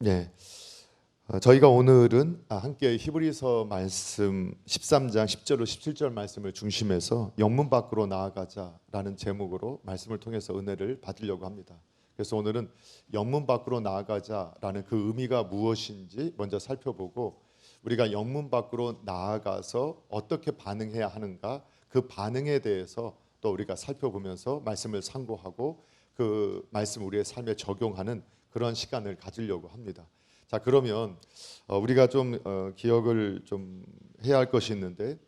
네, 저희가 오늘은 함께 히브리서 말씀 13장 10절로 17절 말씀을 중심해서 영문 밖으로 나아가자라는 제목으로 말씀을 통해서 은혜를 받으려고 합니다. 그래서 오늘은 영문 밖으로 나아가자라는 그 의미가 무엇인지 먼저 살펴보고, 우리가 영문 밖으로 나아가서 어떻게 반응해야 하는가, 그 반응에 대해서 또 우리가 살펴보면서 말씀을 상고하고 그 말씀 우리의 삶에 적용하는 그런 시간을 가지려고 합니다. 자, 그러면 우리가 좀 기억을 좀 해야 할 것이 있는데,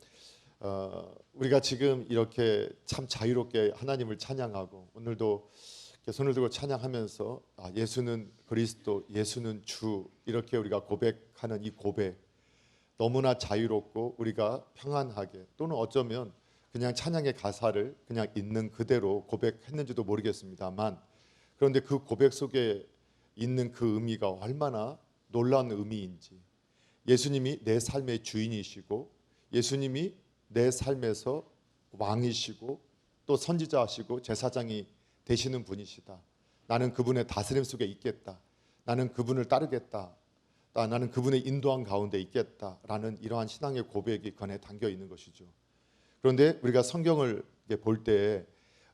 우리가 지금 이렇게 참 자유롭게 하나님을 찬양하고 오늘도 이렇게 손을 들고 찬양하면서 예수는 그리스도, 예수는 주, 이렇게 우리가 고백하는 이 고백, 너무나 자유롭고 우리가 평안하게, 또는 어쩌면 그냥 찬양의 가사를 그냥 있는 그대로 고백했는지도 모르겠습니다만, 그런데 그 고백 속에 있는 그 의미가 얼마나 놀라운 의미인지, 예수님이 내 삶의 주인이시고 예수님이 내 삶에서 왕이시고 또 선지자시고 제사장이 되시는 분이시다. 나는 그분의 다스림 속에 있겠다. 나는 그분을 따르겠다. 나는 그분의 인도함 가운데 있겠다라는 이러한 신앙의 고백이 그 안에 담겨 있는 것이죠. 그런데 우리가 성경을 볼 때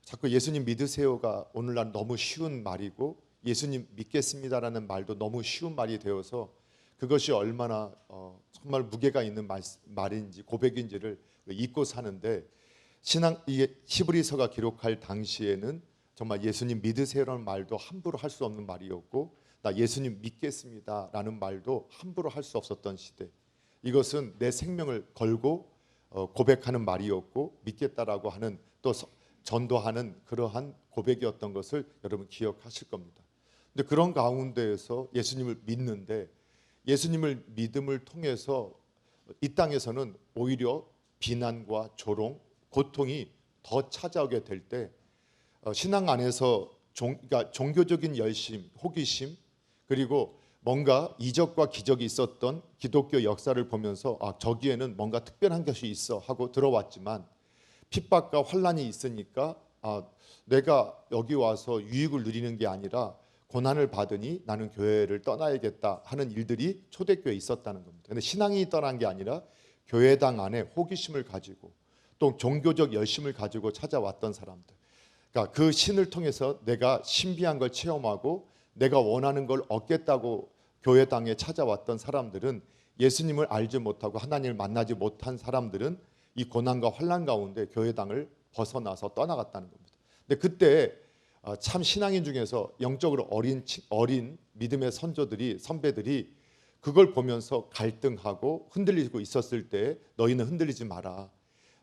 자꾸 예수님 믿으세요가 오늘날 너무 쉬운 말이고, 예수님 믿겠습니다라는 말도 너무 쉬운 말이 되어서 그것이 얼마나 정말 무게가 있는 말인지 고백인지를 잊고 사는데, 신앙 이게 히브리서가 기록할 당시에는 정말 예수님 믿으세요라는 말도 함부로 할 수 없는 말이었고, 나 예수님 믿겠습니다라는 말도 함부로 할 수 없었던 시대. 이것은 내 생명을 걸고 고백하는 말이었고, 믿겠다라고 하는 또 전도하는 그러한 고백이었던 것을 여러분 기억하실 겁니다. 근데 그런 가운데에서 예수님을 믿는데, 예수님을 믿음을 통해서 이 땅에서는 오히려 비난과 조롱, 고통이 더 찾아오게 될 때, 신앙 안에서 그러니까 종교적인 열심, 호기심, 그리고 뭔가 이적과 기적이 있었던 기독교 역사를 보면서 저기에는 뭔가 특별한 것이 있어 하고 들어왔지만, 핍박과 환란이 있으니까 내가 여기 와서 유익을 누리는 게 아니라 고난을 받으니 나는 교회를 떠나야겠다 하는 일들이 초대교회에 있었다는 겁니다. 그런데 신앙이 떠난 게 아니라 교회당 안에 호기심을 가지고 또 종교적 열심을 가지고 찾아왔던 사람들, 그러니까 그 신을 통해서 내가 신비한 걸 체험하고 내가 원하는 걸 얻겠다고 교회당에 찾아왔던 사람들은, 예수님을 알지 못하고 하나님을 만나지 못한 사람들은 이 고난과 환난 가운데 교회당을 벗어나서 떠나갔다는 겁니다. 근데 그때 참 신앙인 중에서 영적으로 어린 믿음의 선배들이 그걸 보면서 갈등하고 흔들리고 있었을 때, 너희는 흔들리지 마라.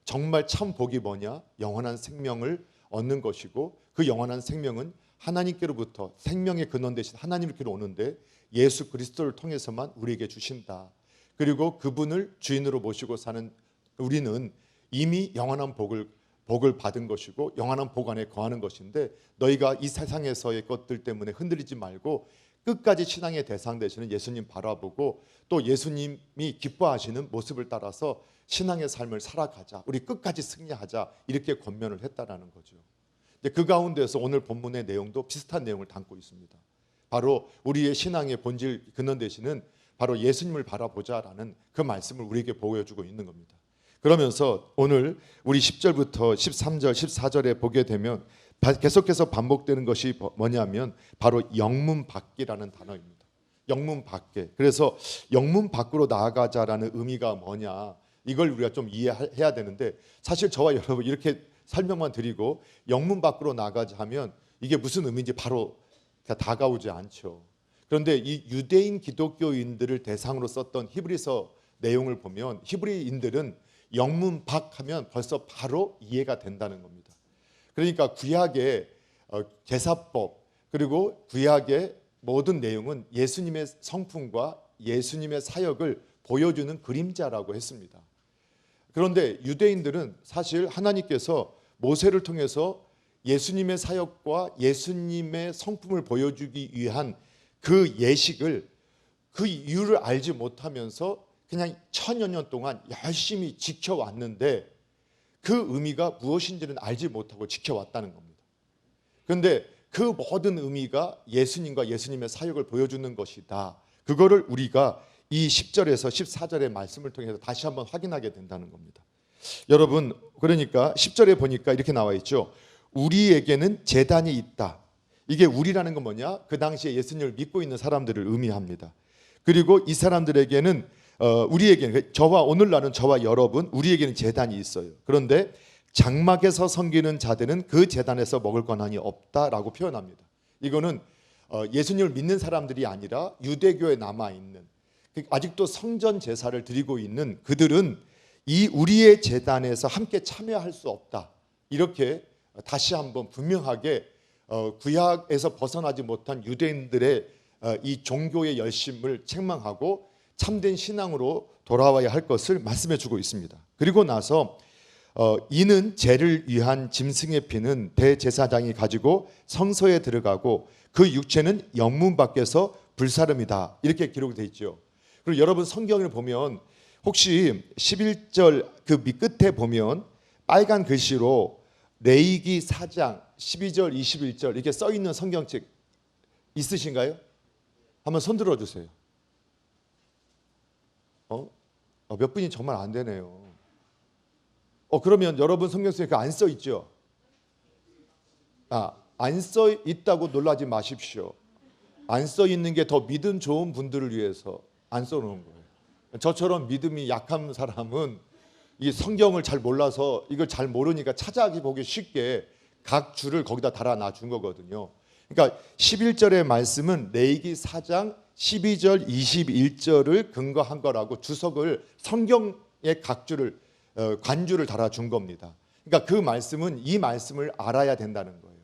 정말 참 복이 뭐냐? 영원한 생명을 얻는 것이고, 그 영원한 생명은 하나님께로부터 생명의 근원 되신 하나님께로 오는데 예수 그리스도를 통해서만 우리에게 주신다. 그리고 그분을 주인으로 모시고 사는 우리는 이미 영원한 복을 받은 것이고 영원한 복 안에 거하는 것인데, 너희가 이 세상에서의 것들 때문에 흔들리지 말고 끝까지 신앙의 대상 되시는 예수님 바라보고 또 예수님이 기뻐하시는 모습을 따라서 신앙의 삶을 살아가자, 우리 끝까지 승리하자, 이렇게 권면을 했다라는 거죠. 그 가운데서 오늘 본문의 내용도 비슷한 내용을 담고 있습니다. 바로 우리의 신앙의 본질 근원 되시는 바로 예수님을 바라보자라는 그 말씀을 우리에게 보여주고 있는 겁니다. 그러면서 오늘 우리 10절부터 13절, 14절에 보게 되면 계속해서 반복되는 것이 뭐냐면 바로 영문 밖이라는 단어입니다. 영문 밖에. 그래서 영문 밖으로 나아가자라는 의미가 뭐냐, 이걸 우리가 좀 이해해야 되는데, 사실 저와 여러분 이렇게 설명만 드리고 영문 밖으로 나가자 하면 이게 무슨 의미인지 바로 다가오지 않죠. 그런데 이 유대인 기독교인들을 대상으로 썼던 히브리서 내용을 보면 히브리인들은 영문 밖 하면 벌써 바로 이해가 된다는 겁니다. 그러니까 구약의 제사법, 그리고 구약의 모든 내용은 예수님의 성품과 예수님의 사역을 보여주는 그림자라고 했습니다. 그런데 유대인들은 사실 하나님께서 모세를 통해서 예수님의 사역과 예수님의 성품을 보여주기 위한 그 예식을, 그 이유를 알지 못하면서 그냥 천여 년 동안 열심히 지켜왔는데 그 의미가 무엇인지는 알지 못하고 지켜왔다는 겁니다. 그런데 그 모든 의미가 예수님과 예수님의 사역을 보여주는 것이다. 그거를 우리가 이 10절에서 14절의 말씀을 통해서 다시 한번 확인하게 된다는 겁니다. 여러분, 그러니까 10절에 보니까 이렇게 나와 있죠. 우리에게는 제단이 있다. 이게 우리라는 건 뭐냐? 그 당시에 예수님을 믿고 있는 사람들을 의미합니다. 그리고 이 사람들에게는 우리에게는, 저와 오늘날은 저와 여러분, 우리에게는 제단이 있어요. 그런데 장막에서 섬기는 자들은 그 제단에서 먹을 권한이 없다라고 표현합니다. 이거는 예수님을 믿는 사람들이 아니라 유대교에 남아있는, 아직도 성전 제사를 드리고 있는 그들은 이 우리의 제단에서 함께 참여할 수 없다. 이렇게 다시 한번 분명하게 구약에서 벗어나지 못한 유대인들의 이 종교의 열심을 책망하고 참된 신앙으로 돌아와야 할 것을 말씀해 주고 있습니다. 그리고 나서 이는 죄를 위한 짐승의 피는 대제사장이 가지고 성소에 들어가고 그 육체는 영문 밖에서 불사름이다. 이렇게 기록되어 있죠. 그리고 여러분 성경을 보면 혹시 11절 그 밑끝에 보면 빨간 글씨로 레위기 4장 12절 21절 이렇게 써 있는 성경책 있으신가요? 한번 손 들어 주세요. 몇 분이 정말 안 되네요. 그러면 여러분 성경 속에 안 써 있죠? 안 써 있다고 놀라지 마십시오. 안 써 있는 게 더 믿음 좋은 분들을 위해서 안 써 놓은 거예요. 저처럼 믿음이 약한 사람은 이 성경을 잘 몰라서 이걸 잘 모르니까 찾아보기 쉽게 각 줄을 거기다 달아놔 준 거거든요. 그러니까 11절의 말씀은 레위기 4장 12절 21절을 근거한 거라고 주석을 성경의 각 줄을 관주를 달아준 겁니다. 그러니까 그 말씀은 이 말씀을 알아야 된다는 거예요.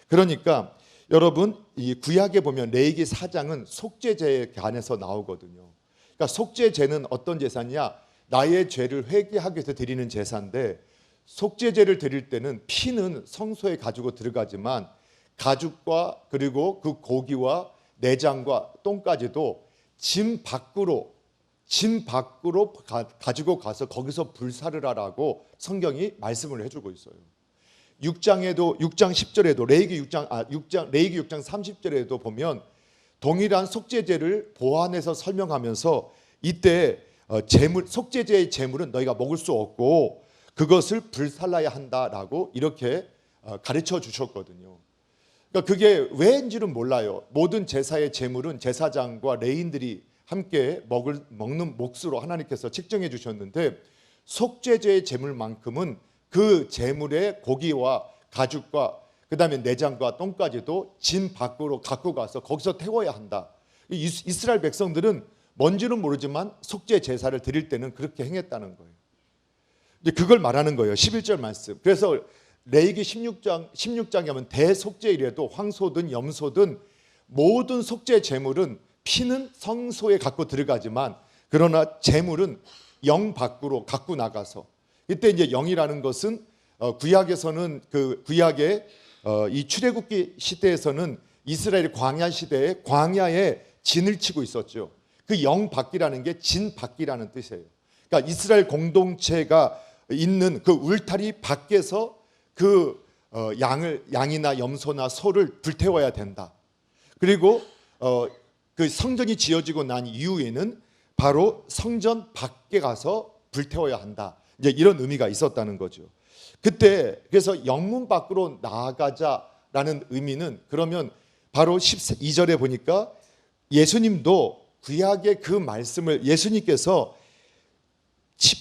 그러니까 여러분 이 구약에 보면 레위기 4장은 속죄제에 관해서 나오거든요. 그러니까 속죄제는 어떤 제사냐? 나의 죄를 회개하기 위해서 드리는 제사인데 속죄제를 드릴 때는 피는 성소에 가지고 들어가지만 가죽과 그리고 그 고기와 내장과 똥까지도 짐 밖으로 가지고 가서 거기서 불사르라라고 성경이 말씀을 해주고 있어요. 6장 10절에도 레위기 6장 30절에도 보면 동일한 속죄제를 보완해서 설명하면서 이때 속죄제의 제물은 너희가 먹을 수 없고 그것을 불살라야 한다라고 이렇게 가르쳐 주셨거든요. 그러니까 그게 왜인지는 몰라요. 모든 제사의 제물은 제사장과 레인들이 함께 먹는 몫으로 하나님께서 책정해 주셨는데 속죄제의 제물만큼은 그 제물의 고기와 가죽과 그 다음에 내장과 똥까지도 진 밖으로 갖고 가서 거기서 태워야 한다. 이스라엘 백성들은 뭔지는 모르지만 속죄 제사를 드릴 때는 그렇게 행했다는 거예요. 이제 그걸 말하는 거예요. 11절 말씀. 그래서 레위기 16장에 하면 대속죄일에도 황소든 염소든 모든 속죄 제물은 피는 성소에 갖고 들어가지만 그러나 제물은 영 밖으로 갖고 나가서 이때 이제 영이라는 것은 구약에서는 그 구약의 이 출애굽기 시대에서는 이스라엘 광야 시대에 광야에 진을 치고 있었죠. 그 영 밖이라는 게 진 밖이라는 뜻이에요. 그러니까 이스라엘 공동체가 있는 그 울타리 밖에서 그 양이나 염소나 소를 불태워야 된다. 그리고 그 성전이 지어지고 난 이후에는 바로 성전 밖에 가서 불태워야 한다. 이제 이런 의미가 있었다는 거죠. 그때 그래서 영문 밖으로 나아가자라는 의미는 그러면 바로 12절에 보니까 예수님도 구약의 그 말씀을 예수님께서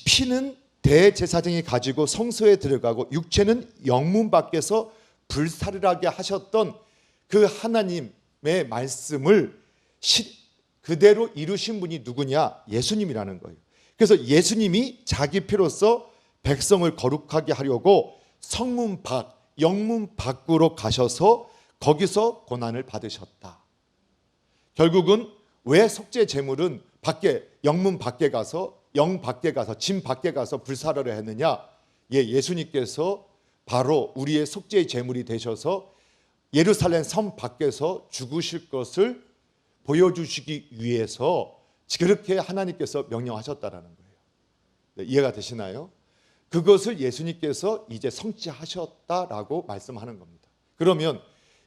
피는 대제사장이 가지고 성소에 들어가고 육체는 영문 밖에서 불사르게 하셨던 그 하나님의 말씀을 그대로 이루신 분이 누구냐? 예수님이라는 거예요. 그래서 예수님이 자기 피로써 백성을 거룩하게 하려고 성문 밖, 영문 밖으로 가셔서 거기서 고난을 받으셨다. 결국은 왜 속죄 제물은 영문 밖에 가서 영 밖에 가서 진 밖에 가서 불사르려 했느냐? 예수님께서 바로 우리의 속죄 제물이 되셔서 예루살렘 성 밖에서 죽으실 것을 보여주시기 위해서 그렇게 하나님께서 명령하셨다라는 거예요. 네, 이해가 되시나요? 그것을 예수님께서 이제 성취하셨다라고 말씀하는 겁니다. 그러면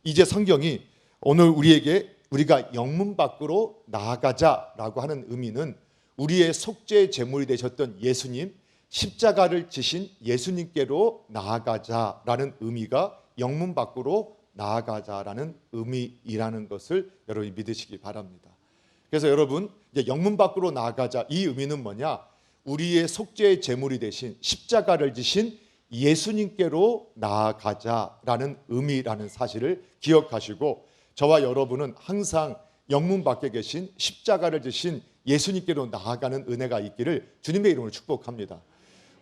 이제 성경이 오늘 우리에게 우리가 영문 밖으로 나아가자라고 하는 의미는 우리의 속죄 제물이 되셨던 예수님, 십자가를 지신 예수님께로 나아가자라는 의미가 영문 밖으로 나아가자라는 의미이라는 것을 여러분이 믿으시기 바랍니다. 그래서 여러분, 이제 영문 밖으로 나아가자, 이 의미는 뭐냐? 우리의 속죄의 제물이 되신 십자가를 지신 예수님께로 나아가자라는 의미라는 사실을 기억하시고, 저와 여러분은 항상 영문 밖에 계신 십자가를 지신 예수님께로 나아가는 은혜가 있기를 주님의 이름으로 축복합니다.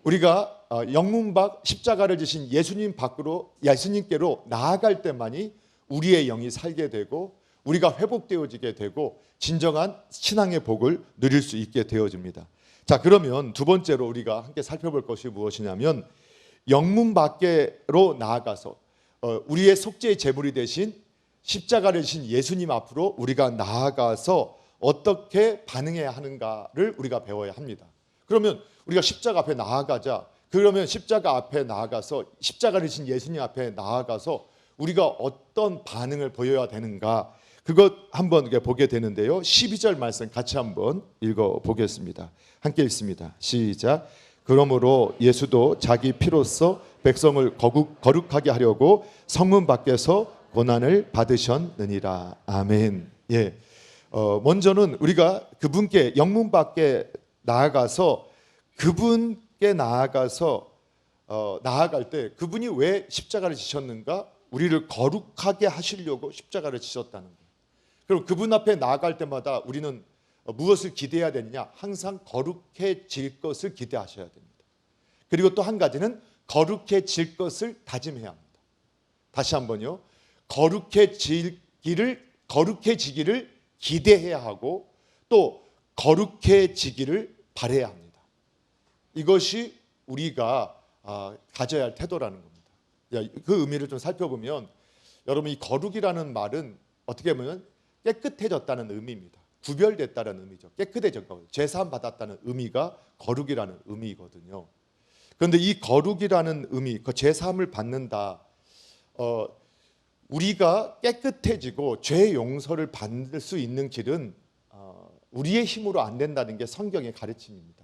우리가 영문 밖 십자가를 지신 예수님께로 나아갈 때만이 우리의 영이 살게 되고 우리가 회복되어지게 되고 진정한 신앙의 복을 누릴 수 있게 되어집니다. 자, 그러면 두 번째로 우리가 함께 살펴볼 것이 무엇이냐면, 영문 밖으로 나아가서 우리의 속죄의 제물이 되신 십자가를 지신 예수님 앞으로 우리가 나아가서 어떻게 반응해야 하는가를 우리가 배워야 합니다. 그러면 우리가 십자가 앞에 나아가자. 그러면 십자가 앞에 나아가서 십자가를 지신 예수님 앞에 나아가서 우리가 어떤 반응을 보여야 되는가, 그것 한번 보게 되는데요. 12절 말씀 같이 한번 읽어보겠습니다. 함께 읽습니다. 시작. 그러므로 예수도 자기 피로써 백성을 거룩하게 하려고 성문 밖에서 고난을 받으셨느니라. 아멘. 예. 먼저는 우리가 그분께 영문 밖에 나아가서 그분께 나아갈 때 그분이 왜 십자가를 지셨는가? 우리를 거룩하게 하시려고 십자가를 지셨다는 거예요. 그럼 그분 앞에 나아갈 때마다 우리는 무엇을 기대해야 되느냐? 항상 거룩해질 것을 기대하셔야 됩니다. 그리고 또 한 가지는 거룩해질 것을 다짐해야 합니다. 다시 한번요. 거룩해지기를 기대해야 하고 또 거룩해지기를 바라야 합니다. 이것이 우리가 가져야 할 태도라는 겁니다. 그 의미를 좀 살펴보면, 여러분, 이 거룩이라는 말은 어떻게 보면 깨끗해졌다는 의미입니다. 구별됐다는 의미죠. 깨끗해졌고 제사함 받았다는 의미가 거룩이라는 의미거든요. 그런데 이 거룩이라는 의미, 그 제사함을 받는다, 우리가 깨끗해지고 죄 용서를 받을 수 있는 길은 우리의 힘으로 안 된다는 게 성경의 가르침입니다.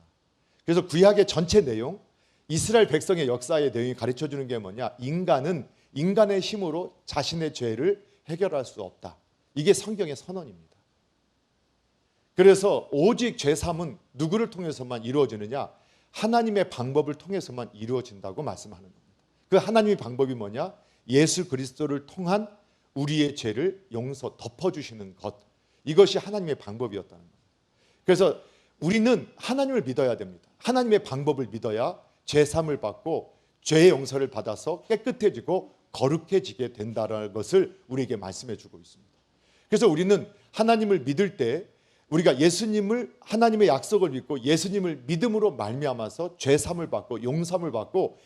그래서 구약의 전체 내용, 이스라엘 백성의 역사의 내용이 가르쳐주는 게 뭐냐? 인간은 인간의 힘으로 자신의 죄를 해결할 수 없다. 이게 성경의 선언입니다. 그래서 오직 죄사함은 누구를 통해서만 이루어지느냐? 하나님의 방법을 통해서만 이루어진다고 말씀하는 겁니다. 그 하나님의 방법이 뭐냐? 예수 그리스도를 통한 우리의 죄를 덮어주시는 것, 이것이 하나님의 방법이었다는 겁니다. 그래서 우리는 하나님을 믿어야 됩니다. 하나님의 방법을 믿어야 죄사함을 받고 죄의 용서를 받아서 깨끗해지고 거룩해지게 된다는 것을 우리에게 말씀해 주고 있습니다. 그래서 우리는 하나님을 믿을 때 우리가 하나님의 약속을 믿고 예수님을 믿음으로 말미암아서 죄사함을 받고 용서함을 받고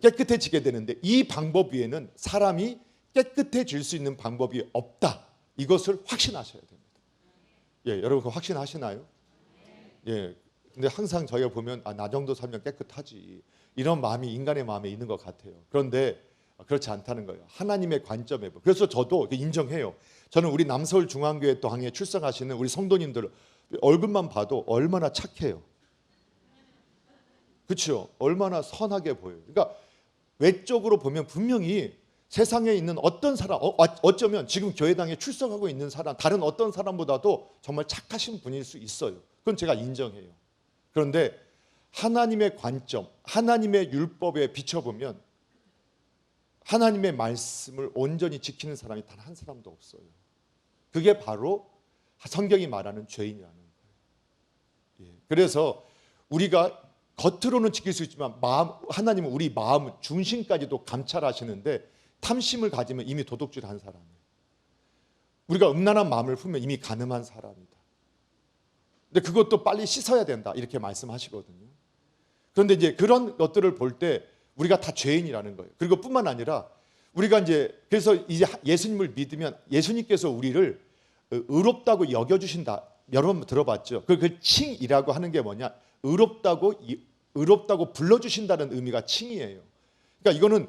깨끗해지게 되는데, 이 방법 위에는 사람이 깨끗해질 수 있는 방법이 없다. 이것을 확신하셔야 됩니다. 예, 여러분 그거 확신하시나요? 예. 근데 항상 저희가 보면 나 정도 살면 깨끗하지, 이런 마음이 인간의 마음에 있는 것 같아요. 그런데 그렇지 않다는 거예요. 하나님의 관점에. 그래서 저도 인정해요. 저는 우리 남서울 중앙교회 또 항해 출석하시는 우리 성도님들 얼굴만 봐도 얼마나 착해요. 그렇죠? 얼마나 선하게 보여요. 그러니까 외적으로 보면 분명히 세상에 있는 어떤 사람, 어쩌면 지금 교회당에 출석하고 있는 사람, 다른 어떤 사람보다도 정말 착하신 분일 수 있어요. 그건 제가 인정해요. 그런데 하나님의 관점, 하나님의 율법에 비춰보면 하나님의 말씀을 온전히 지키는 사람이 단 한 사람도 없어요. 그게 바로 성경이 말하는 죄인이라는 거예요. 예. 그래서 우리가 겉으로는 지킬 수 있지만 하나님은 우리 마음 중심까지도 감찰하시는데, 탐심을 가지면 이미 도둑질한 사람이에요. 우리가 음란한 마음을 품으면 이미 간음한 사람이다. 근데 그것도 빨리 씻어야 된다, 이렇게 말씀하시거든요. 그런데 이제 그런 것들을 볼 때 우리가 다 죄인이라는 거예요. 그리고 뿐만 아니라 우리가 그래서 이제 예수님을 믿으면 예수님께서 우리를 의롭다고 여겨주신다. 여러분 들어봤죠? 그 칭이라고 하는 게 뭐냐? 의롭다고 불러주신다는 의미가 칭이에요. 그러니까 이거는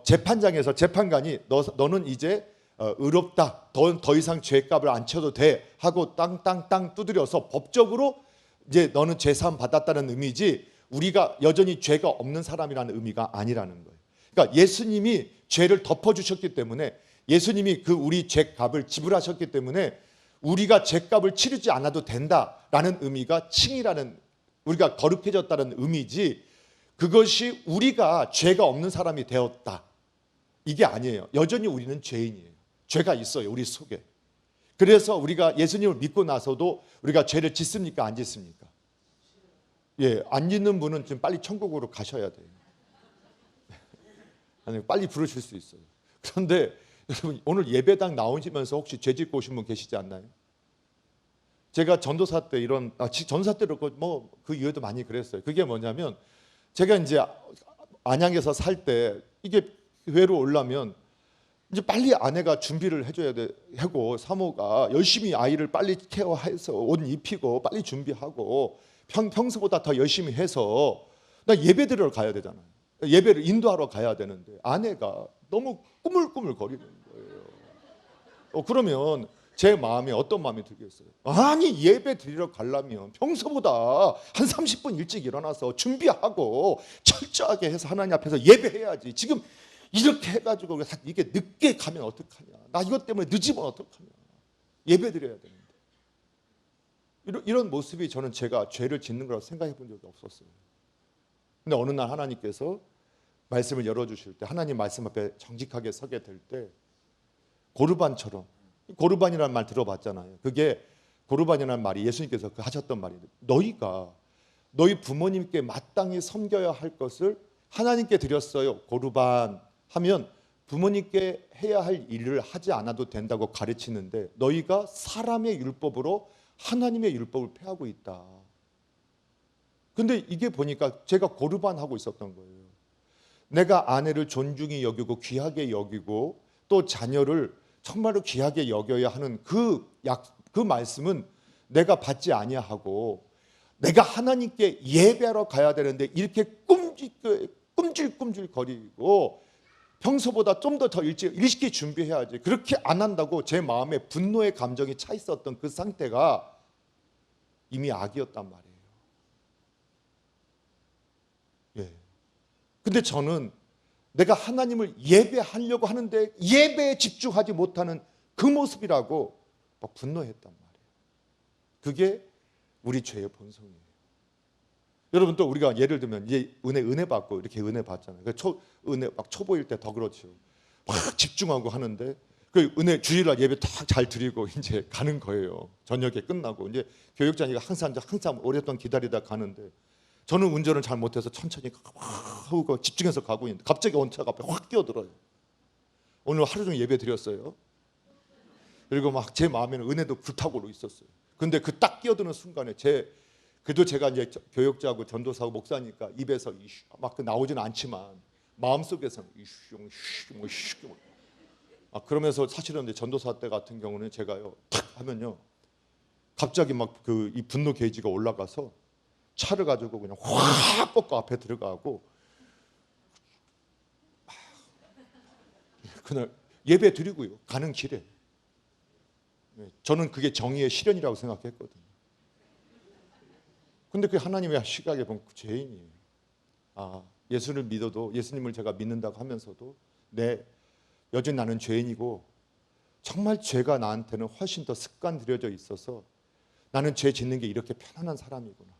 재판장에서 재판관이 너는 이제 의롭다, 더 이상 죄값을 안 쳐도 돼 하고 땅 두드려서 법적으로 이제 너는 죄사함 받았다는 의미지, 우리가 여전히 죄가 없는 사람이라는 의미가 아니라는 거예요. 그러니까 예수님이 죄를 덮어주셨기 때문에, 예수님이 그 우리 죄값을 지불하셨기 때문에 우리가 죄값을 치르지 않아도 된다라는 의미가 칭이라는, 우리가 거룩해졌다는 의미지, 그것이 우리가 죄가 없는 사람이 되었다 이게 아니에요. 여전히 우리는 죄인이에요. 죄가 있어요, 우리 속에. 그래서 우리가 예수님을 믿고 나서도 우리가 죄를 짓습니까, 안 짓습니까? 예, 안 짓는 분은 지금 빨리 천국으로 가셔야 돼요. 아니, 빨리 부르실 수 있어요. 그런데 여러분, 오늘 예배당 나오시면서 혹시 죄 짓고 오신 분 계시지 않나요? 제가 전도사 때 전도사 때도 그 이후에도 많이 그랬어요. 그게 뭐냐면, 제가 이제 안양에서 살 때 이게 교회로 오려면 이제 빨리 아내가 준비를 해줘야 하고, 사모가 열심히 아이를 빨리 케어해서 옷 입히고 빨리 준비하고 평소보다 더 열심히 해서 나 예배 드리러 가야 되잖아요. 예배를 인도하러 가야 되는데 아내가 너무 꾸물꾸물 거리는 거예요. 그러면 제 마음에 어떤 마음이 들겠어요? 아니, 예배 드리러 가려면 평소보다 한 30분 일찍 일어나서 준비하고 철저하게 해서 하나님 앞에서 예배해야지. 지금 이렇게 해가지고 이게 늦게 가면 어떡하냐, 나 이것 때문에 늦으면 어떡하냐, 예배 드려야 되는데. 이런 모습이 저는 제가 죄를 짓는 거라고 생각해 본 적이 없었어요. 근데 어느 날 하나님께서 말씀을 열어주실 때, 하나님 말씀 앞에 정직하게 서게 될 때, 고르반처럼, 고르반이라는 말 들어봤잖아요. 그게 고르반이라는 말이 예수님께서 하셨던 말인데, 너희가 너희 부모님께 마땅히 섬겨야 할 것을 하나님께 드렸어요. 고르반 하면 부모님께 해야 할 일을 하지 않아도 된다고 가르치는데, 너희가 사람의 율법으로 하나님의 율법을 폐하고 있다. 근데 이게 보니까 제가 고르반하고 있었던 거예요. 내가 아내를 존중히 여기고 귀하게 여기고 또 자녀를 정말로 귀하게 여겨야 하는 그 말씀은 내가 받지 아니하고, 내가 하나님께 예배하러 가야 되는데 이렇게 끔질끔질 거리고 평소보다 좀 더 일찍 준비해야지, 그렇게 안 한다고 제 마음에 분노의 감정이 차 있었던 그 상태가 이미 악이었단 말이에요. 예. 근데 저는 내가 하나님을 예배하려고 하는데 예배에 집중하지 못하는 그 모습이라고 막 분노했단 말이에요. 그게 우리 죄의 본성이에요. 여러분, 또 우리가 예를 들면 이제 은혜 받고 이렇게 은혜 받잖아요. 은혜 막 초보일 때 더 그렇죠. 막 집중하고 하는데 그 은혜 주일날 예배 딱 잘 드리고 이제 가는 거예요. 저녁에 끝나고 이제 교육자니까 항상 오랫동안 기다리다 가는데, 저는 운전을 잘 못해서 천천히 하고 집중해서 가고 있는데 갑자기 원차가 앞에 확 끼어들어요. 오늘 하루 종일 예배 드렸어요. 그리고 막 제 마음에는 은혜도 불타고 있었어요. 근데 그 딱 끼어드는 순간에 그래도 제가 이제 교육자하고 전도사하고 목사니까 입에서 막 나오지는 않지만 마음속에서는 그러면서 사실은 이제 전도사 때 같은 경우는 제가요 탁 하면요 갑자기 막 이 분노 게이지가 올라가서 차를 가지고 그냥 확 꺾고 앞에 들어가고, 그날 예배 드리고요 가는 길에 저는 그게 정의의 실현이라고 생각했거든요. 근데 그 하나님의 시각에 보면 죄인이에요. 예수를 믿어도, 예수님을 제가 믿는다고 하면서도 여전히 나는 죄인이고 정말 죄가 나한테는 훨씬 더 습관 들여져 있어서 나는 죄 짓는 게 이렇게 편안한 사람이구나.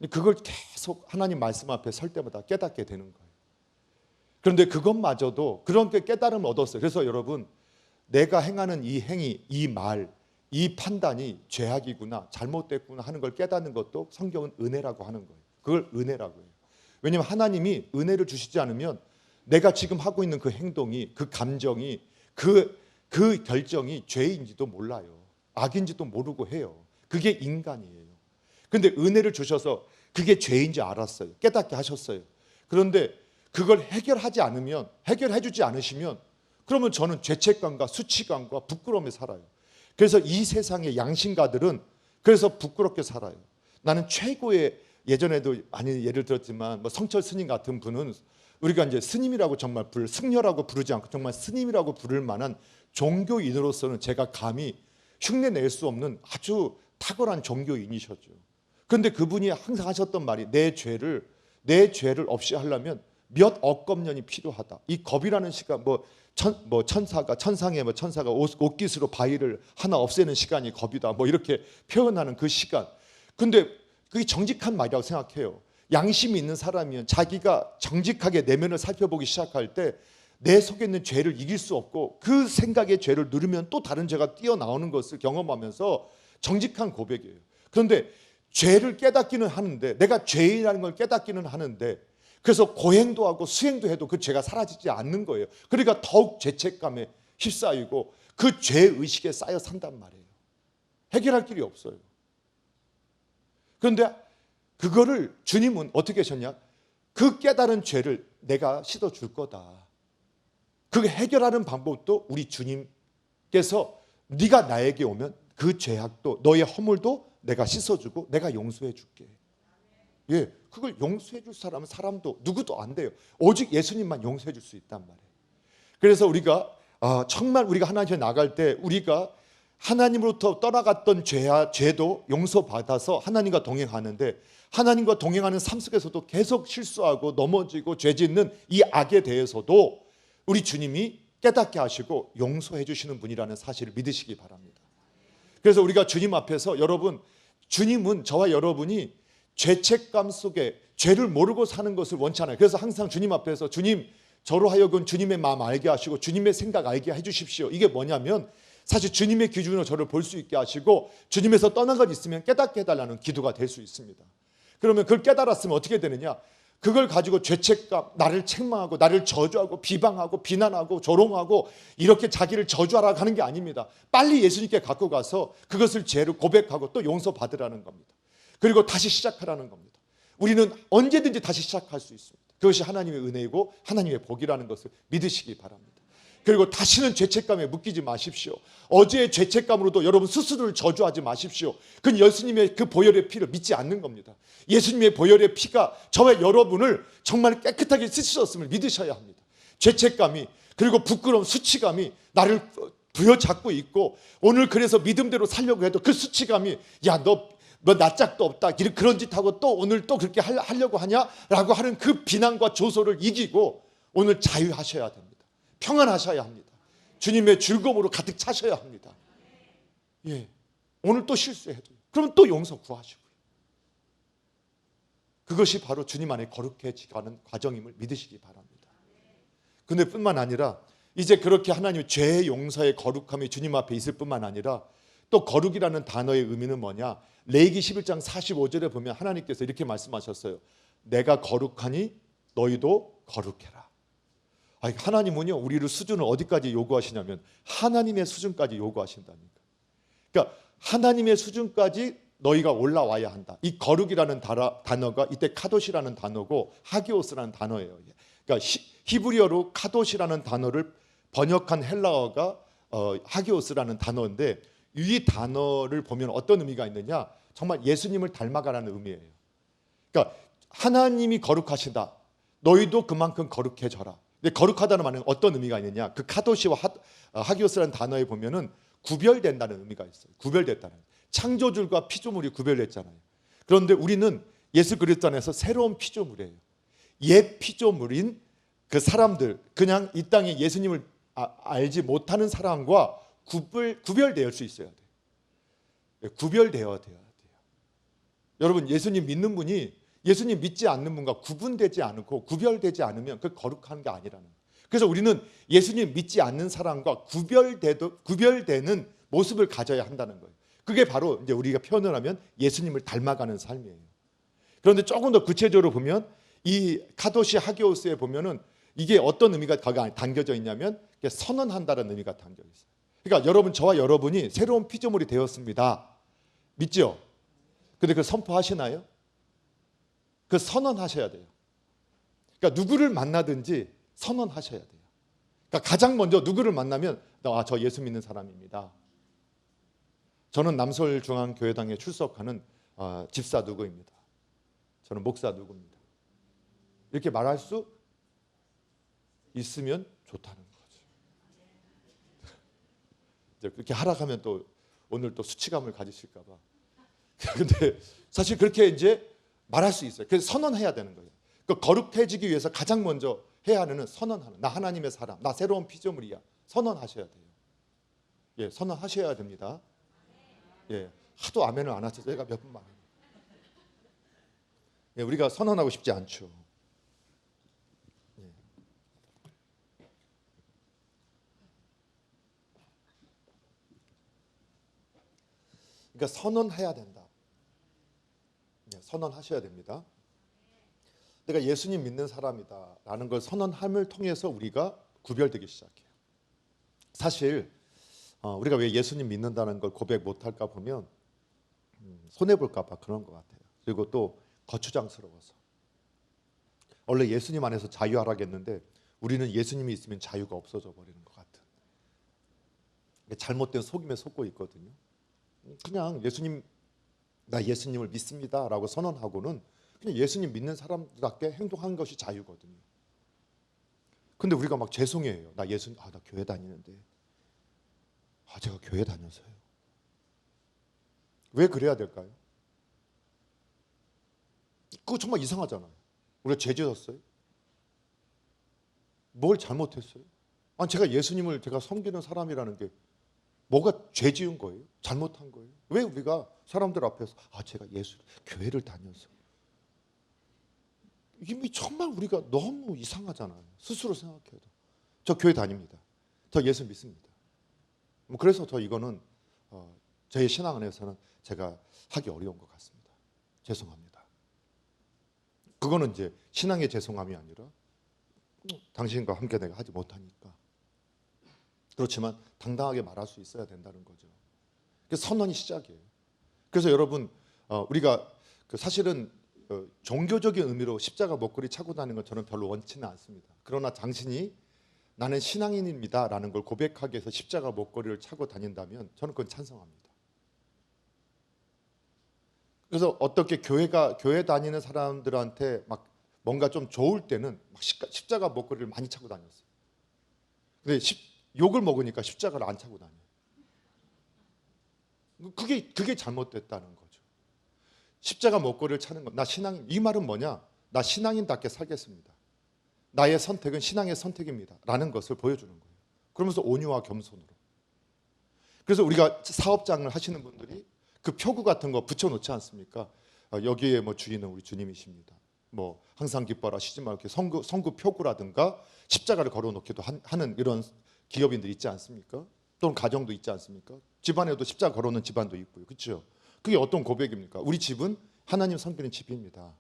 그걸 계속 하나님 말씀 앞에 설 때마다 깨닫게 되는 거예요. 그런데 그것마저도 그렇게 깨달음을 얻었어요. 그래서 여러분, 내가 행하는 이 행위, 이 말, 이 판단이 죄악이구나, 잘못됐구나 하는 걸 깨닫는 것도 성경은 은혜라고 하는 거예요. 그걸 은혜라고 해요. 왜냐하면 하나님이 은혜를 주시지 않으면 내가 지금 하고 있는 그 행동이, 그 감정이, 그 결정이 죄인지도 몰라요. 악인지도 모르고 해요. 그게 인간이에요. 그런데 은혜를 주셔서 그게 죄인지 알았어요. 깨닫게 하셨어요. 그런데 그걸 해결해 주지 않으시면 그러면 저는 죄책감과 수치감과 부끄러움에 살아요. 그래서 이 세상의 양심가들은 그래서 부끄럽게 살아요. 나는 최고의, 예전에도 많이 예를 들었지만 성철 스님 같은 분은 우리가 이제 스님이라고 정말 승려라고 부르지 않고 정말 스님이라고 부를 만한 종교인으로서는 제가 감히 흉내 낼 수 없는 아주 탁월한 종교인이셨죠. 그런데 그분이 항상 하셨던 말이 내 죄를 없이 하려면 몇 억겁 년이 필요하다. 이 겁이라는 시간 천사가 옷깃으로 바위를 하나 없애는 시간이 겁이다. 이렇게 표현하는 그 시간. 근데 그게 정직한 말이라고 생각해요. 양심이 있는 사람이면 자기가 정직하게 내면을 살펴보기 시작할 때 내 속에 있는 죄를 이길 수 없고 그 생각의 죄를 누르면 또 다른 죄가 뛰어나오는 것을 경험하면서 정직한 고백이에요. 그런데 죄를 깨닫기는 하는데 내가 죄인이라는 걸 깨닫기는 하는데 그래서 고행도 하고 수행도 해도 그 죄가 사라지지 않는 거예요. 그러니까 더욱 죄책감에 휩싸이고 그 죄의식에 쌓여 산단 말이에요. 해결할 길이 없어요. 그런데 그거를 주님은 어떻게 하셨냐? 그 깨달은 죄를 내가 씻어줄 거다. 그 해결하는 방법도 우리 주님께서 네가 나에게 오면 그 죄악도 너의 허물도 내가 씻어주고 내가 용서해 줄게. 예, 그걸 용서해 줄 사람은 사람도 누구도 안 돼요. 오직 예수님만 용서해 줄 수 있단 말이에요. 그래서 우리가 정말 우리가 하나님께 나갈 때 우리가 하나님으로부터 떠나갔던 죄도 용서받아서 하나님과 동행하는데 하나님과 동행하는 삶 속에서도 계속 실수하고 넘어지고 죄 짓는 이 악에 대해서도 우리 주님이 깨닫게 하시고 용서해 주시는 분이라는 사실을 믿으시기 바랍니다. 그래서 우리가 주님 앞에서 여러분, 주님은 저와 여러분이 죄책감 속에 죄를 모르고 사는 것을 원치 않아요. 그래서 항상 주님 앞에서 주님, 저로 하여금 주님의 마음 알게 하시고 주님의 생각 알게 해 주십시오. 이게 뭐냐면 사실 주님의 기준으로 저를 볼 수 있게 하시고 주님에서 떠난 것 있으면 깨닫게 해달라는 기도가 될 수 있습니다. 그러면 그걸 깨달았으면 어떻게 되느냐? 그걸 가지고 죄책감, 나를 책망하고 나를 저주하고 비방하고 비난하고 조롱하고 이렇게 자기를 저주하라고 하는 게 아닙니다. 빨리 예수님께 갖고 가서 그것을 죄를 고백하고 또 용서받으라는 겁니다. 그리고 다시 시작하라는 겁니다. 우리는 언제든지 다시 시작할 수 있습니다. 그것이 하나님의 은혜이고 하나님의 복이라는 것을 믿으시기 바랍니다. 그리고 다시는 죄책감에 묶이지 마십시오. 어제의 죄책감으로도 여러분 스스로를 저주하지 마십시오. 그건 예수님의 그 보혈의 피를 믿지 않는 겁니다. 예수님의 보혈의 피가 저와 여러분을 정말 깨끗하게 씻으셨음을 믿으셔야 합니다. 죄책감이 그리고 부끄러움, 수치감이 나를 부여잡고 있고 오늘 그래서 믿음대로 살려고 해도 그 수치감이 야 너 낯짝도 없다 그런 짓 하고 또 오늘 또 그렇게 하려고 하냐라고 하는 그 비난과 조소를 이기고 오늘 자유하셔야 됩니다. 평안하셔야 합니다. 주님의 즐거움으로 가득 차셔야 합니다. 예, 오늘 또 실수해도 그러면 또 용서 구하시고요. 그것이 바로 주님 안에 거룩해지가는 과정임을 믿으시기 바랍니다. 근데 뿐만 아니라 이제 그렇게 하나님의 죄의 용서의 거룩함이 주님 앞에 있을 뿐만 아니라 또 거룩이라는 단어의 의미는 뭐냐? 레위기 11장 45절에 보면 하나님께서 이렇게 말씀하셨어요. 내가 거룩하니 너희도 거룩해라. 하나님은요 우리를 수준을 어디까지 요구하시냐면 하나님의 수준까지 요구하신다니까. 그러니까 하나님의 수준까지 너희가 올라와야 한다. 이 거룩이라는 단어가 이때 카도시라는 단어고 하기오스라는 단어예요. 그러니까 히브리어로 카도시라는 단어를 번역한 헬라어가 하기오스라는 단어인데 이 단어를 보면 어떤 의미가 있느냐? 정말 예수님을 닮아가라는 의미예요. 그러니까 하나님이 거룩하시다. 너희도 그만큼 거룩해져라. 근데 거룩하다는 말은 어떤 의미가 있느냐? 그 카도시와 하기오스라는 단어에 보면은 구별된다는 의미가 있어요. 구별됐다는. 창조주과 피조물이 구별됐잖아요. 그런데 우리는 예수 그리스도 안에서 새로운 피조물이에요. 옛 피조물인 그 사람들, 그냥 이 땅에 예수님을 알지 못하는 사람과 구별되어 수 있어야 돼요. 구별되어야 돼요. 여러분 예수님 믿는 분이 예수님 믿지 않는 분과 구분되지 않고 구별되지 않으면 그 거룩한 게 아니라는 거예요. 그래서 우리는 예수님 믿지 않는 사람과 구별되는 모습을 가져야 한다는 거예요. 그게 바로 이제 우리가 표현을 하면 예수님을 닮아가는 삶이에요. 그런데 조금 더 구체적으로 보면 이 카도시 하기오스에 보면은 이게 어떤 의미가 담겨져 있냐면 선언한다는 의미가 담겨 있어요. 그러니까 여러분 저와 여러분이 새로운 피조물이 되었습니다. 믿죠? 근데 그 선포하시나요? 그 선언하셔야 돼요. 그러니까 누구를 만나든지 선언하셔야 돼요. 그러니까 가장 먼저 누구를 만나면 저 예수 믿는 사람입니다. 저는 남서울중앙교회당에 출석하는 집사 누구입니다. 저는 목사 누구입니다. 이렇게 말할 수 있으면 좋다는 거죠. 이제 그렇게 하락하면 또 오늘 또 수치감을 가지실까 봐. 근데 사실 그렇게 이제 말할 수 있어요. 그래서 선언해야 되는 거예요. 그 거룩해지기 위해서 가장 먼저 해야 하는 선언하는, 나 하나님의 사람, 나 새로운 피조물이야. 선언하셔야 돼요. 예, 선언하셔야 됩니다. 예, 하도 아멘을 안 하셔서 제가 몇 번 말해요. 예, 우리가 선언하고 싶지 않죠. 예. 그러니까 선언해야 된다. 예, 선언하셔야 됩니다. 내가 예수님 믿는 사람이다라는 걸 선언함을 통해서 우리가 구별되기 시작해요. 사실 우리가 왜 예수님 믿는다는 걸 고백 못할까 보면 손해볼까 봐 그런 것 같아요. 그리고 또 거추장스러워서. 원래 예수님 안에서 자유하라겠는데 우리는 예수님이 있으면 자유가 없어져 버리는 것 같은 잘못된 속임에 속고 있거든요. 그냥 나 예수님을 믿습니다라고 선언하고는 그냥 예수님 믿는 사람답게 행동하는 것이 자유거든요. 근데 우리가 막 죄송해요. 나 교회 다니는데. 제가 교회 다녀서요. 왜 그래야 될까요? 그거 정말 이상하잖아요. 우리가 죄 지었어요? 뭘 잘못했어요? 아니 제가 예수님을 제가 섬기는 사람이라는 게 뭐가 죄 지은 거예요? 잘못한 거예요? 왜 우리가 사람들 앞에서 제가 교회를 다녀서 이미 정말 우리가 너무 이상하잖아요. 스스로 생각해도. 저 교회 다닙니다. 저 예수 믿습니다. 그래서 더 이거는 저의 신앙 안에서는 제가 하기 어려운 것 같습니다. 죄송합니다. 그거는 이제 신앙의 죄송함이 아니라 당신과 함께 내가 하지 못하니까. 그렇지만 당당하게 말할 수 있어야 된다는 거죠. 선언이 시작이에요. 그래서 여러분 우리가 사실은 종교적인 의미로 십자가 목걸이 차고 다니는 건 저는 별로 원치는 않습니다. 그러나 당신이 나는 신앙인입니다 라는 걸 고백하기 위해서 십자가 목걸이를 차고 다닌다면 저는 그건 찬성합니다. 그래서 어떻게 교회 다니는 사람들한테 막 뭔가 좀 좋을 때는 막 십자가 목걸이를 많이 차고 다녔어요. 근데 욕을 먹으니까 십자가를 안 차고 다녀요. 그게 잘못됐다는 거죠. 십자가 목걸이를 차는 것, 나 신앙인, 이 말은 뭐냐? 나 신앙인답게 살겠습니다. 나의 선택은 신앙의 선택입니다 라는 것을 보여주는 거예요. 그러면서 온유와 겸손으로. 그래서 우리가 사업장을 하시는 분들이 그 표구 같은 거 붙여놓지 않습니까? 여기에 뭐 주인은 우리 주님이십니다. 뭐 항상 기뻐라 쉬지 말고 선구 표구라든가 십자가를 걸어놓기도 하는 이런 기업인들 있지 않습니까? 또는 가정도 있지 않습니까? 집안에도 십자가 걸어놓는 집안도 있고요. 그렇죠? 그게 어떤 고백입니까? 우리 집은 하나님 섬기는 집입니다.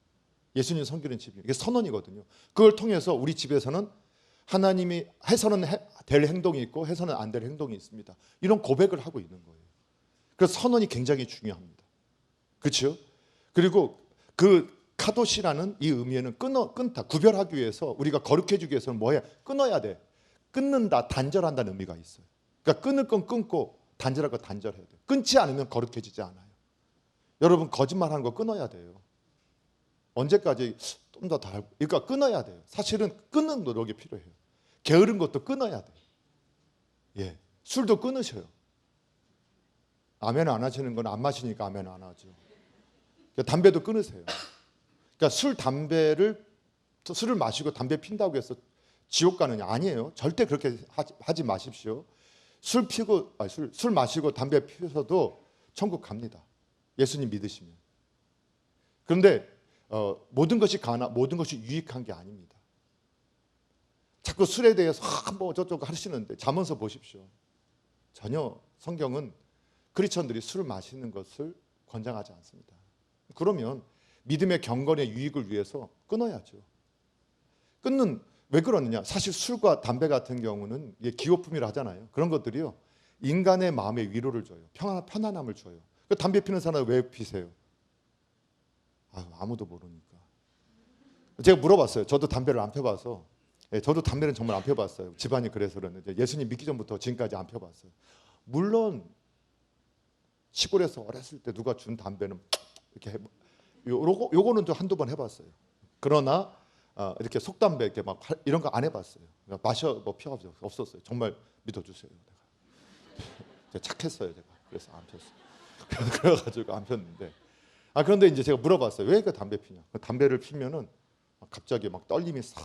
예수님 섬기는 집입니다. 이게 선언이거든요. 그걸 통해서 우리 집에서는 하나님이 해서는 될 행동이 있고 해서는 안 될 행동이 있습니다. 이런 고백을 하고 있는 거예요. 그래서 선언이 굉장히 중요합니다. 그렇죠? 그리고 그 카도시라는 이 의미에는 끊다, 구별하기 위해서 우리가 거룩해지기 위해서는 뭐야? 끊어야 돼. 끊는다, 단절한다는 의미가 있어요. 그러니까 끊을 건 끊고 단절할 건 단절해야 돼요. 끊지 않으면 거룩해지지 않아요. 여러분 거짓말하는 거 끊어야 돼요. 언제까지 좀 더 그러니까 끊어야 돼요. 사실은 끊는 노력이 필요해요. 게으른 것도 끊어야 돼요. 예, 술도 끊으셔요. 아멘 안 하시는 건 안 마시니까 아멘 안 하죠. 그러니까 담배도 끊으세요. 그러니까 술을 마시고 담배 핀다고 해서 지옥 가느냐? 아니에요. 절대 그렇게 하지 마십시오. 술 마시고 담배 피워서도 천국 갑니다. 예수님 믿으시면. 그런데 모든 것이 모든 것이 유익한 게 아닙니다. 자꾸 술에 대해서 뭐 저쪽 하시는데 잠언서 보십시오. 전혀 성경은 크리스천들이 술을 마시는 것을 권장하지 않습니다. 그러면 믿음의 경건의 유익을 위해서 끊어야죠. 왜 그러느냐? 사실 술과 담배 같은 경우는 기호품이라 하잖아요. 그런 것들이요, 인간의 마음에 위로를 줘요. 편안함을 줘요. 담배 피는 사람은 왜 피세요? 아무도 모르니까. 제가 물어봤어요. 저도 담배를 안 펴봐서. 저도 담배는 정말 안 펴봤어요. 집안이 그래서 그러는데 예수님 믿기 전부터 지금까지 안 펴봤어요. 물론 시골에서 어렸을 때 누가 준 담배는 이렇게 요거는 좀 한두 번 해봤어요. 그러나 이렇게 속담배 이렇게 막 이런 거 안 해봤어요. 그러니까 마셔 뭐 피가 없었어요. 정말 믿어주세요. 제가 착했어요. 제가 그래서 안 폈어요. 그래가지고 안 폈는데 그런데 이제 제가 물어봤어요. 왜 그 담배 피냐? 그 담배를 피면은 갑자기 막 떨림이 싹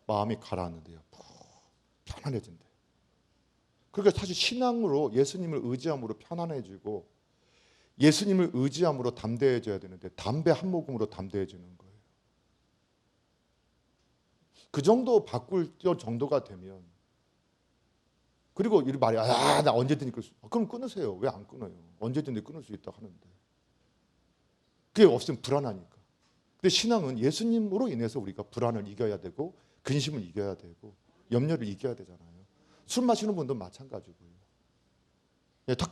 마음이 가라앉는데요. 편안해진대. 그러니까 사실 신앙으로 예수님을 의지함으로 편안해지고 예수님을 의지함으로 담대해져야 되는데 담배 한 모금으로 담대해지는 거예요. 그 정도 바꿀 정도가 되면 그리고 이 말이 나 언제든지 끊을 수 그럼 끊으세요. 왜 안 끊어요? 언제든지 끊을 수 있다 하는데 그게 없으면 불안하니까. 근데 신앙은 예수님으로 인해서 우리가 불안을 이겨야 되고 근심을 이겨야 되고 염려를 이겨야 되잖아요. 술 마시는 분도 마찬가지고요.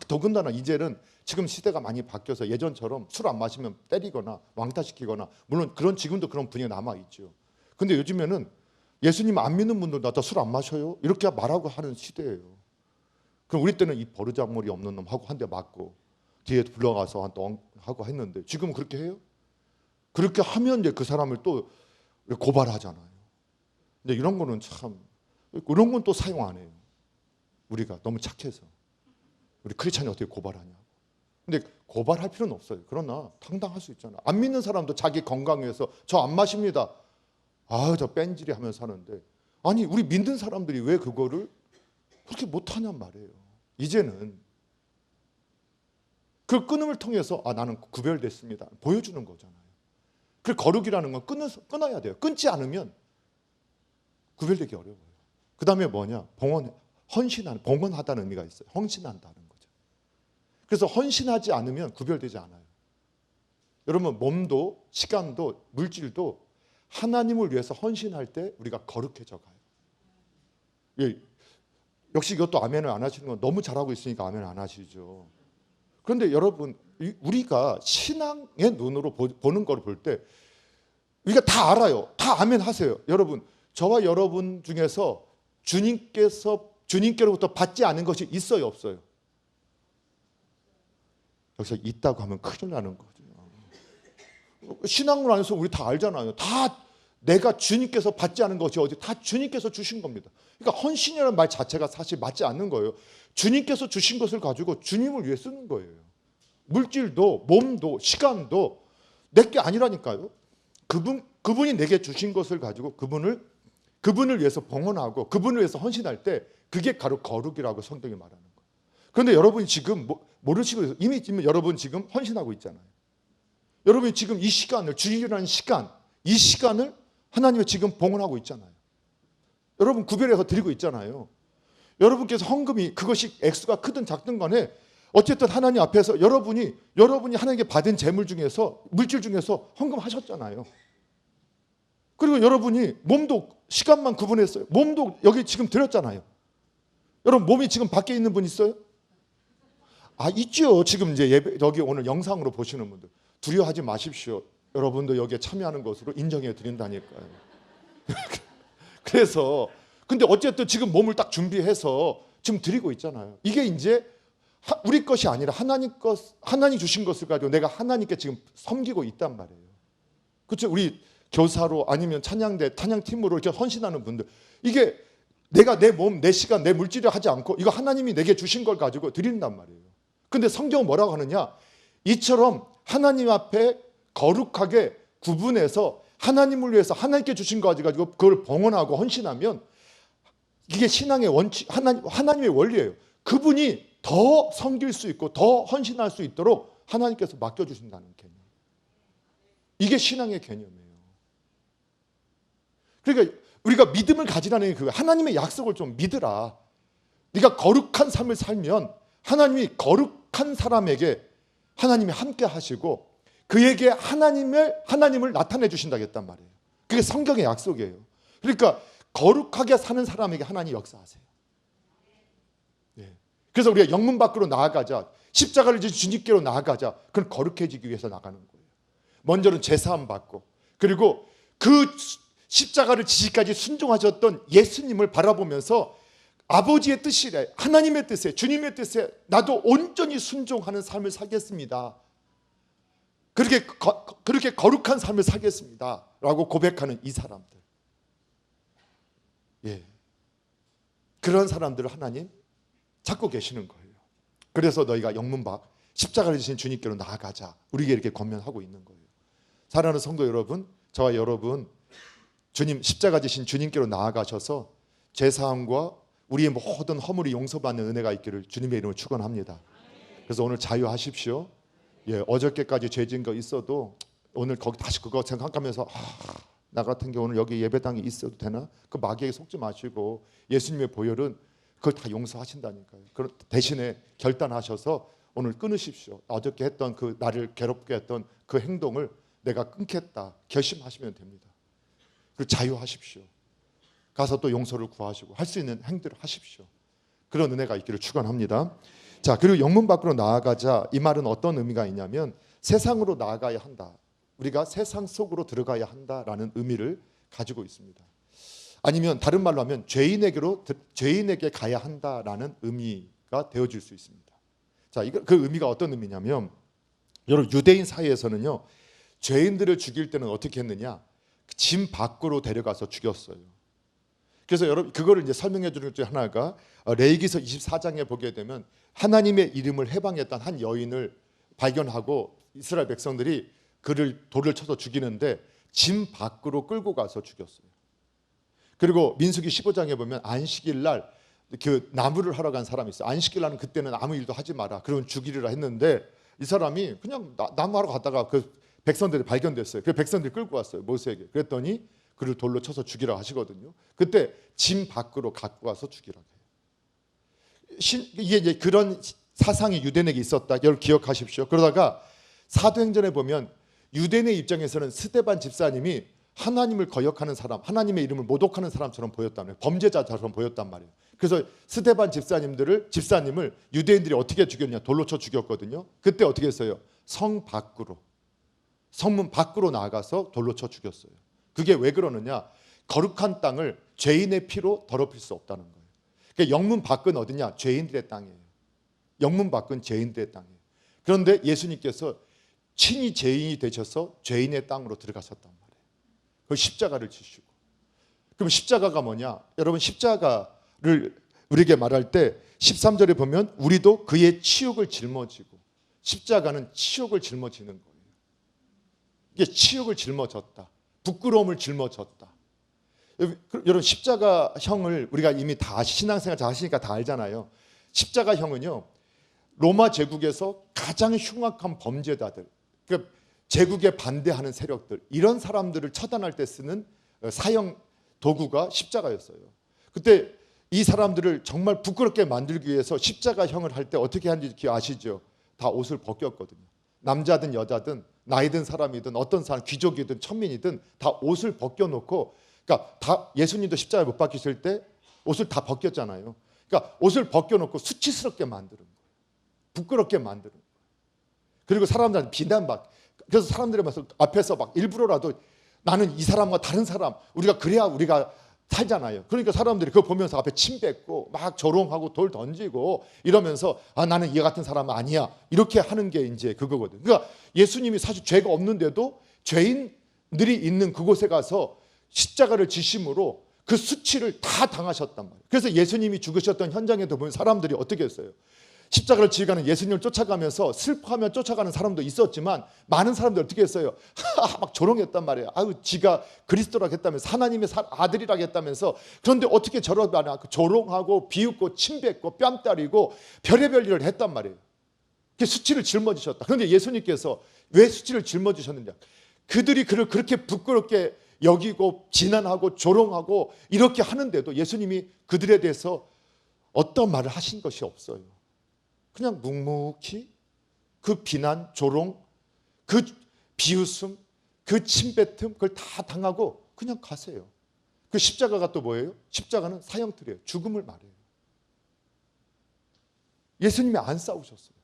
더군다나 이제는 지금 시대가 많이 바뀌어서 예전처럼 술 안 마시면 때리거나 왕따시키거나 물론 지금도 그런 분위기가 남아있죠. 근데 요즘에는 예수님 안 믿는 분들 나 술 안 마셔요? 이렇게 말하고 하는 시대예요. 그럼 우리 때는 이 버르장머리 없는 놈 하고 한 대 맞고 뒤에 불러가서 한 대 하고 했는데 지금은 그렇게 해요? 그렇게 하면 이제 그 사람을 또 고발하잖아요. 근데 이런 거는 참 이런 건 또 사용 안 해요. 우리가 너무 착해서 우리 크리스찬이 어떻게 고발하냐고. 근데 고발할 필요는 없어요. 그러나 당당할 수 있잖아요. 안 믿는 사람도 자기 건강 위해서 저 안 마십니다. 저 뺀질이 하면서 하는데 아니 우리 믿는 사람들이 왜 그거를 그렇게 못하냔 말이에요. 이제는 그 끊음을 통해서 나는 구별됐습니다. 보여주는 거잖아요. 그 거룩이라는 건 끊어야 돼요. 끊지 않으면 구별되기 어려워요. 그 다음에 뭐냐? 봉헌하다는 의미가 있어요. 헌신한다는 거죠. 그래서 헌신하지 않으면 구별되지 않아요. 여러분 몸도 시간도 물질도 하나님을 위해서 헌신할 때 우리가 거룩해져 가요. 역시 이것도 아멘을 안 하시는 건 너무 잘하고 있으니까 아멘 안 하시죠. 그런데 여러분 우리가 신앙의 눈으로 보는 걸 볼 때 우리가 다 알아요. 다 아멘 하세요. 여러분 저와 여러분 중에서 주님께로부터 받지 않은 것이 있어요 없어요? 여기서 있다고 하면 큰일 나는 거죠. 신앙을 안에서 우리 다 알잖아요. 다 내가 주님께서 받지 않은 것이 어디 다 주님께서 주신 겁니다. 그러니까 헌신이라는 말 자체가 사실 맞지 않는 거예요. 주님께서 주신 것을 가지고 주님을 위해 쓰는 거예요. 물질도 몸도 시간도 내게 아니라니까요. 그분이 내게 주신 것을 가지고 그분을 위해서 봉헌하고 그분을 위해서 헌신할 때 그게 바로 거룩이라고 성경이 말하는 거예요. 그런데 여러분이 지금 모르시고 이미 여러분 지금 헌신하고 있잖아요. 여러분이 지금 이 시간을 주일이라는 시간 이 시간을 하나님의 지금 봉헌하고 있잖아요. 여러분 구별해서 드리고 있잖아요. 여러분께서 헌금이 그것이 액수가 크든 작든 간에 어쨌든 하나님 앞에서 여러분이 하나님께 받은 재물 중에서 물질 중에서 헌금하셨잖아요. 그리고 여러분이 몸도 시간만 구분했어요. 몸도 여기 지금 드렸잖아요. 여러분 몸이 지금 밖에 있는 분 있어요? 있죠. 지금 이제 여기 오늘 영상으로 보시는 분들 두려워하지 마십시오. 여러분도 여기에 참여하는 것으로 인정해 드린다니까요. 그래서 근데 어쨌든 지금 몸을 딱 준비해서 지금 드리고 있잖아요. 이게 이제 우리 것이 아니라 하나님 주신 것을 가지고 내가 하나님께 지금 섬기고 있단 말이에요. 그렇죠? 우리 교사로 아니면 찬양팀으로 이렇게 헌신하는 분들 이게 내가 내 몸, 내 시간, 내 물질을 하지 않고 이거 하나님이 내게 주신 걸 가지고 드린단 말이에요. 근데 성경은 뭐라고 하느냐? 이처럼 하나님 앞에 거룩하게 구분해서 하나님을 위해서 하나님께 주신 거 가지고 그걸 봉헌하고 헌신하면 이게 신앙의 원칙, 하나님의 원리예요. 그분이 더 섬길 수 있고 더 헌신할 수 있도록 하나님께서 맡겨주신다는 개념. 이게 신앙의 개념이에요. 그러니까 우리가 믿음을 가지라는 게 하나님의 약속을 좀 믿으라. 네가 거룩한 삶을 살면 하나님이 거룩한 사람에게 하나님이 함께 하시고 그에게 하나님을 나타내 주신다겠단 말이에요. 그게 성경의 약속이에요. 그러니까 거룩하게 사는 사람에게 하나님 역사하세요. 네. 그래서 우리가 영문 밖으로 나아가자. 십자가를 지신 주님께로 나아가자. 그건 거룩해지기 위해서 나가는 거예요. 먼저는 제사함 받고 그리고 그 십자가를 지시까지 순종하셨던 예수님을 바라보면서 아버지의 뜻이래, 하나님의 뜻에, 주님의 뜻에 나도 온전히 순종하는 삶을 살겠습니다. 그렇게 거룩한 삶을 살겠습니다 라고 고백하는 이 사람들. 예. 그런 사람들을 하나님 찾고 계시는 거예요. 그래서 너희가 영문박 십자가를 지신 주님께로 나아가자, 우리에게 이렇게 권면하고 있는 거예요. 사랑하는 성도 여러분, 저와 여러분, 주님 십자가 지신 주님께로 나아가셔서 제사함과 우리의 모든 허물이 용서받는 은혜가 있기를 주님의 이름으로 축원합니다. 그래서 오늘 자유하십시오. 예, 어저께까지 죄진 거 있어도 오늘 거기 다시 그거 생각하면서 나 같은 경우는 여기 예배당에 있어도 되나? 그 마귀에게 속지 마시고 예수님의 보혈은 그걸 다 용서하신다니까요. 그 대신에 결단하셔서 오늘 끊으십시오. 어저께 했던 그 나를 괴롭게 했던 그 행동을 내가 끊겠다 결심하시면 됩니다. 그리고 자유하십시오. 가서 또 용서를 구하시고 할 수 있는 행동을 하십시오. 그런 은혜가 있기를 축원합니다. 자, 그리고 영문 밖으로 나아가자, 이 말은 어떤 의미가 있냐면 세상으로 나아가야 한다, 우리가 세상 속으로 들어가야 한다라는 의미를 가지고 있습니다. 아니면 다른 말로 하면 죄인에게 가야 한다라는 의미가 되어질 수 있습니다. 자, 그 의미가 어떤 의미냐면, 여러분 유대인 사이에서는요, 죄인들을 죽일 때는 어떻게 했느냐, 진 밖으로 데려가서 죽였어요. 그래서 여러분 그거를 이제 설명해 주는 것 중에 하나가 레위기서 24장에 보게 되면 하나님의 이름을 해방했던 한 여인을 발견하고 이스라엘 백성들이 그를 돌을 쳐서 죽이는데 진 밖으로 끌고 가서 죽였어요. 그리고 민수기 15장에 보면 안식일 날 그 나무를 하러 간 사람이 있어요. 안식일 날은 그때는 아무 일도 하지 마라, 그러면 죽이리라 했는데 이 사람이 그냥 나무하러 갔다가 그 백성들이 발견됐어요. 그 백성들이 끌고 왔어요, 모세에게. 그랬더니 그를 돌로 쳐서 죽이라 하시거든요. 그때 진 밖으로 갖고 와서 죽이라 해요. 이게 이제 그런 사상이 유대인에게 있었다, 이걸 기억하십시오. 그러다가 사도행전에 보면 유대인의 입장에서는 스데반 집사님이 하나님을 거역하는 사람, 하나님의 이름을 모독하는 사람처럼 보였단 말이에요. 범죄자처럼 보였단 말이에요. 그래서 스데반 집사님을 유대인들이 어떻게 죽였냐, 돌로 쳐 죽였거든요. 그때 어떻게 했어요? 성문 밖으로 나가서 돌로 쳐 죽였어요. 그게 왜 그러느냐, 거룩한 땅을 죄인의 피로 더럽힐 수 없다는 거예요. 그러니까 영문 밖은 어디냐, 죄인들의 땅이에요. 영문 밖은 죄인들의 땅이에요. 그런데 예수님께서 친히 죄인이 되셔서 죄인의 땅으로 들어가셨단 말이에요. 그 십자가를 지시고. 그럼 십자가가 뭐냐? 여러분 십자가를 우리에게 말할 때 13절에 보면 우리도 그의 치욕을 짊어지고, 십자가는 치욕을 짊어지는 거예요. 이게 치욕을 짊어졌다, 부끄러움을 짊어졌다. 여러분 십자가형을 우리가 이미 다 신앙생활 잘 하시니까 다 알잖아요. 십자가형은요, 로마 제국에서 가장 흉악한 범죄자들, 그러니까 제국에 반대하는 세력들, 이런 사람들을 처단할 때 쓰는 사형 도구가 십자가였어요. 그때 이 사람들을 정말 부끄럽게 만들기 위해서 십자가형을 할 때 어떻게 하는지 아시죠? 다 옷을 벗겼거든요. 남자든 여자든 나이 든 사람이든 어떤 사람, 귀족이든 천민이든 다 옷을 벗겨놓고, 그러니까 다 예수님도 십자가에 못 박히실 때 옷을 다 벗겼잖아요. 그러니까 옷을 벗겨놓고 수치스럽게 만드는 거예요. 부끄럽게 만드는 거예요. 그리고 사람들한테 비난받. 그래서 사람들의 앞에서 막 일부러라도 나는 이 사람과 다른 사람, 우리가 그래야 우리가 살잖아요. 그러니까 사람들이 그거 보면서 앞에 침 뱉고 막 조롱하고 돌 던지고 이러면서 나는 이 같은 사람은 아니야, 이렇게 하는 게 이제 그거거든요. 그러니까 예수님이 사실 죄가 없는데도 죄인들이 있는 그곳에 가서 십자가를 지심으로 그 수치를 다 당하셨단 말이에요. 그래서 예수님이 죽으셨던 현장에도 보면 사람들이 어떻게 했어요? 십자가를 지어가는 예수님을 쫓아가면서 슬퍼하며 쫓아가는 사람도 있었지만 많은 사람들이 어떻게 했어요? 막 조롱했단 말이에요. 아유, 지가 그리스도라고 했다면서, 하나님의 아들이라고 했다면서. 그런데 어떻게 저러나 조롱하고 비웃고 침뱉고 뺨 때리고 별의별 일을 했단 말이에요. 그게 수치를 짊어지셨다. 그런데 예수님께서 왜 수치를 짊어지셨느냐, 그들이 그를 그렇게 부끄럽게 여기고 비난하고 조롱하고 이렇게 하는데도 예수님이 그들에 대해서 어떤 말을 하신 것이 없어요. 그냥 묵묵히 그 비난, 조롱, 그 비웃음, 그 침뱉음, 그걸 다 당하고 그냥 가세요. 그 십자가가 또 뭐예요? 십자가는 사형틀이에요. 죽음을 말해요. 예수님이 안 싸우셨어요.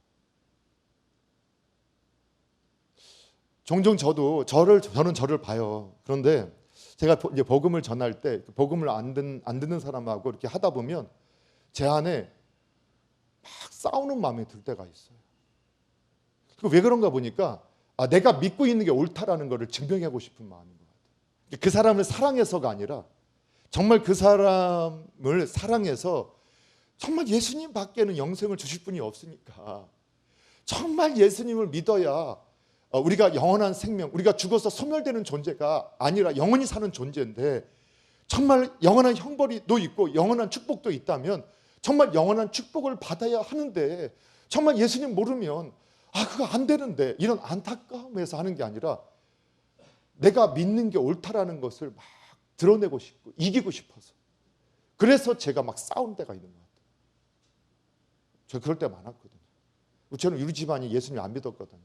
종종 저는 저를 봐요. 그런데 제가 이제 복음을 전할 때 복음을 안 듣는 사람하고 이렇게 하다 보면 제 안에 막 싸우는 마음이 들 때가 있어요. 왜 그런가 보니까 내가 믿고 있는 게 옳다라는 것을 증명하고 싶은 마음인 것 같아요. 그 사람을 사랑해서가 아니라 정말 그 사람을 사랑해서 정말 예수님 밖에는 영생을 주실 분이 없으니까 정말 예수님을 믿어야 우리가 영원한 생명, 우리가 죽어서 소멸되는 존재가 아니라 영원히 사는 존재인데 정말 영원한 형벌이도 있고 영원한 축복도 있다면 정말 영원한 축복을 받아야 하는데 정말 예수님 모르면 그거 안 되는데 이런 안타까움에서 하는 게 아니라 내가 믿는 게 옳다라는 것을 막 드러내고 싶고 이기고 싶어서 그래서 제가 막 싸운 때가 있는 것 같아요. 저 그럴 때 많았거든요. 저는 우리 집안이 예수님 안 믿었거든요.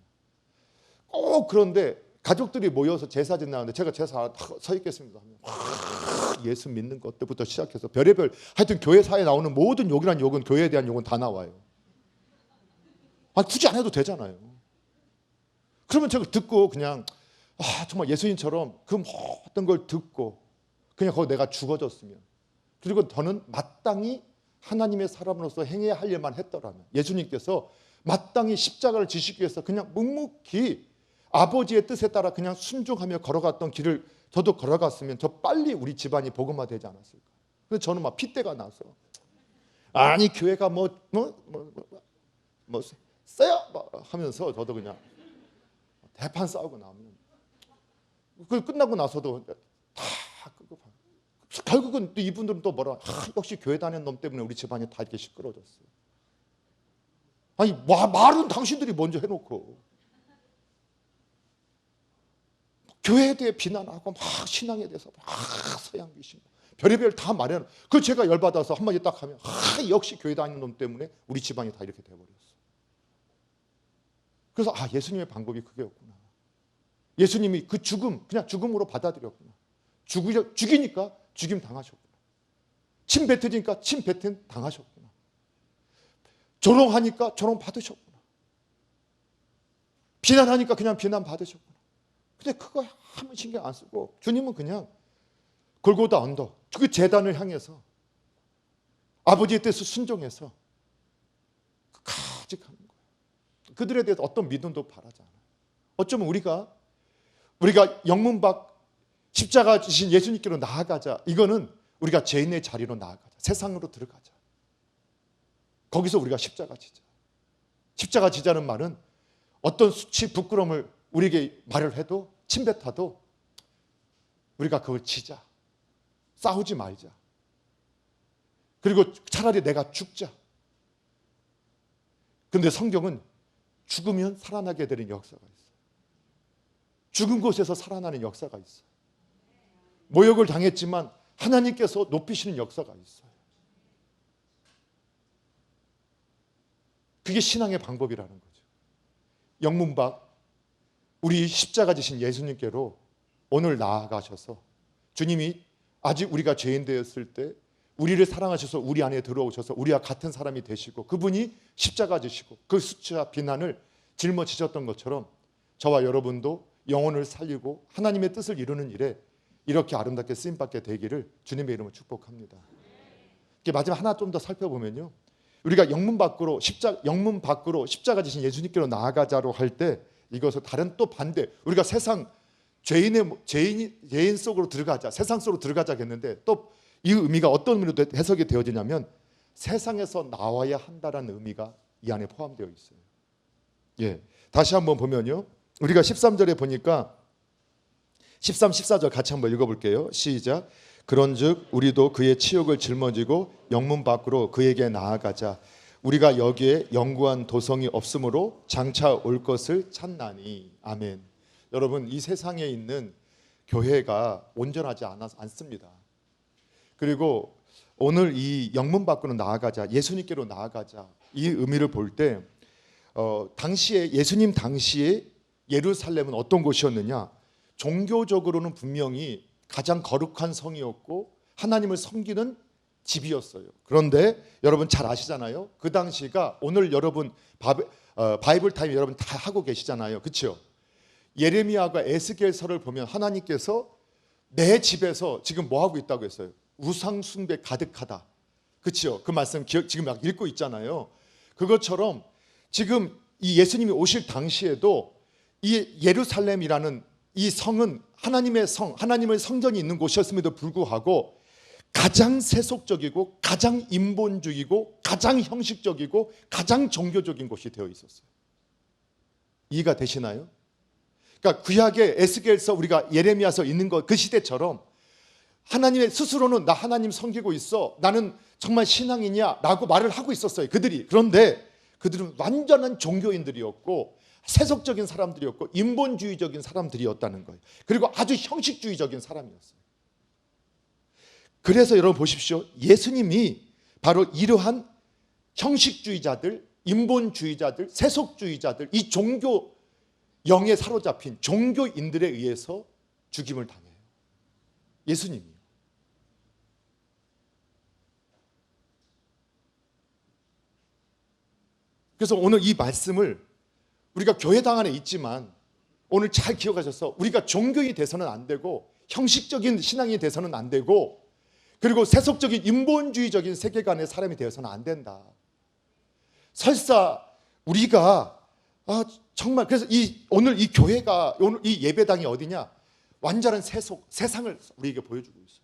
꼭 그런데 가족들이 모여서 제사 지나는데 제가 제사 서 있겠습니다 하면 예수 믿는 것 때부터 시작해서 별의별 하여튼 교회사에 나오는 모든 욕이란 욕은 교회에 대한 욕은 다 나와요. 굳이 안 해도 되잖아요. 그러면 제가 듣고 그냥 정말 예수님처럼 그 모든 걸 듣고 그냥 거기 내가 죽어졌으면 그리고 저는 마땅히 하나님의 사람으로서 행해야 할 일만 했더라면 예수님께서 마땅히 십자가를 지시기 위해서 그냥 묵묵히 아버지의 뜻에 따라 그냥 순종하며 걸어갔던 길을 저도 걸어갔으면 저 빨리 우리 집안이 복음화되지 않았을까. 그래서 저는 막 핏대가 나서 아니 교회가 써요 하면서 저도 그냥 대판 싸우고 나면 그 끝나고 나서도 다 결국은 또 이분들은 또 뭐라 역시 교회 다니는 놈 때문에 우리 집안이 다 이렇게 시끄러워졌어요. 아니 말은 당신들이 먼저 해놓고 교회에 대해 비난하고 막 신앙에 대해서 막 서양 귀신 별의별 다 말해요. 그 제가 열받아서 한마디 딱 하면 역시 교회 다니는 놈 때문에 우리 집안이 다 이렇게 돼버렸어. 그래서 예수님의 방법이 그게였구나. 예수님이 그 죽음 그냥 죽음으로 받아들였구나. 죽이니까 죽임 당하셨구나. 침 뱉으니까 침 뱉음 당하셨구나. 조롱하니까 조롱 받으셨구나. 비난하니까 그냥 비난 받으셨구나. 근데 그거 아무 신경 안 쓰고 주님은 그냥 골고다 언덕 그 제단을 향해서 아버지의 뜻을 순종해서 가직하는 거예요. 그들에 대해서 어떤 믿음도 바라지 않아요. 어쩌면 우리가 영문 밖 십자가 지신 예수님께로 나아가자. 이거는 우리가 죄인의 자리로 나아가자. 세상으로 들어가자. 거기서 우리가 십자가 지자. 십자가 지자는 말은 어떤 수치 부끄러움을 우리에게 말을 해도 침뱉어도 우리가 그걸 지자. 싸우지 말자. 그리고 차라리 내가 죽자. 그런데 성경은 죽으면 살아나게 되는 역사가 있어요. 죽은 곳에서 살아나는 역사가 있어요. 모욕을 당했지만 하나님께서 높이시는 역사가 있어요. 그게 신앙의 방법이라는 거죠. 영문 밖 우리 십자가 지신 예수님께로 오늘 나아가셔서 주님이 아직 우리가 죄인 되었을 때 우리를 사랑하셔서 우리 안에 들어오셔서 우리와 같은 사람이 되시고 그분이 십자가 지시고 그 수치와 비난을 짊어지셨던 것처럼 저와 여러분도 영혼을 살리고 하나님의 뜻을 이루는 일에 이렇게 아름답게 쓰임받게 되기를 주님의 이름으로 축복합니다. 마지막 하나 좀 더 살펴보면요. 우리가 영문 밖으로 십자가 지신 예수님께로 나아가자로 할 때 이것을 다른 또 반대 우리가 세상 죄인 속으로 들어가자 세상 속으로 들어가자겠는데 또 이 의미가 어떤 의미로 해석이 되어지냐면 세상에서 나와야 한다라는 의미가 이 안에 포함되어 있어요. 예, 다시 한번 보면요. 우리가 13절에 보니까 13, 14절 같이 한번 읽어볼게요. 시작. 그런즉 우리도 그의 치욕을 짊어지고 영문 밖으로 그에게 나아가자. 우리가 여기에 영구한 도성이 없으므로 장차 올 것을 찾나니. 아멘. 여러분 이 세상에 있는 교회가 온전하지 않습니다. 그리고 오늘 이 영문 밖으로 나아가자 예수님께로 나아가자 이 의미를 볼 때 당시에 예수님 당시에 예루살렘은 어떤 곳이었느냐. 종교적으로는 분명히 가장 거룩한 성이었고 하나님을 섬기는 집이었어요. 그런데 여러분 잘 아시잖아요. 그 당시가 오늘 여러분 바이블 타임 여러분 다 하고 계시잖아요. 그렇죠? 예레미야가 에스겔서를 보면 하나님께서 내 집에서 지금 뭐 하고 있다고 했어요? 우상 숭배 가득하다. 그렇죠? 그 말씀 지금 막 읽고 있잖아요. 그것처럼 지금 이 예수님이 오실 당시에도 이 예루살렘이라는 이 성은 하나님의 성, 하나님의 성전이 있는 곳이었음에도 불구하고 가장 세속적이고 가장 인본주의고 가장 형식적이고 가장 종교적인 곳이 되어 있었어요. 이해가 되시나요? 그러니까 구약의 에스겔서 우리가 예레미야서 있는 것 그 시대처럼 하나님의 스스로는 나 하나님 섬기고 있어, 나는 정말 신앙이냐 라고 말을 하고 있었어요, 그들이. 그런데 그들은 완전한 종교인들이었고 세속적인 사람들이었고 인본주의적인 사람들이었다는 거예요. 그리고 아주 형식주의적인 사람이었어요. 그래서 여러분 보십시오, 예수님이 바로 이러한 형식주의자들, 인본주의자들, 세속주의자들, 이 종교 영에 사로잡힌 종교인들에 의해서 죽임을 당해요. 예수님이요. 그래서 오늘 이 말씀을 우리가 교회당 안에 있지만 오늘 잘 기억하셔서 우리가 종교인이 돼서는 안 되고 형식적인 신앙이 돼서는 안 되고 그리고 세속적인 인본주의적인 세계관의 사람이 되어서는 안 된다. 설사 우리가 정말 그래서 오늘 이 교회가 오늘 이 예배당이 어디냐? 완전한 세상을 우리에게 보여주고 있어요.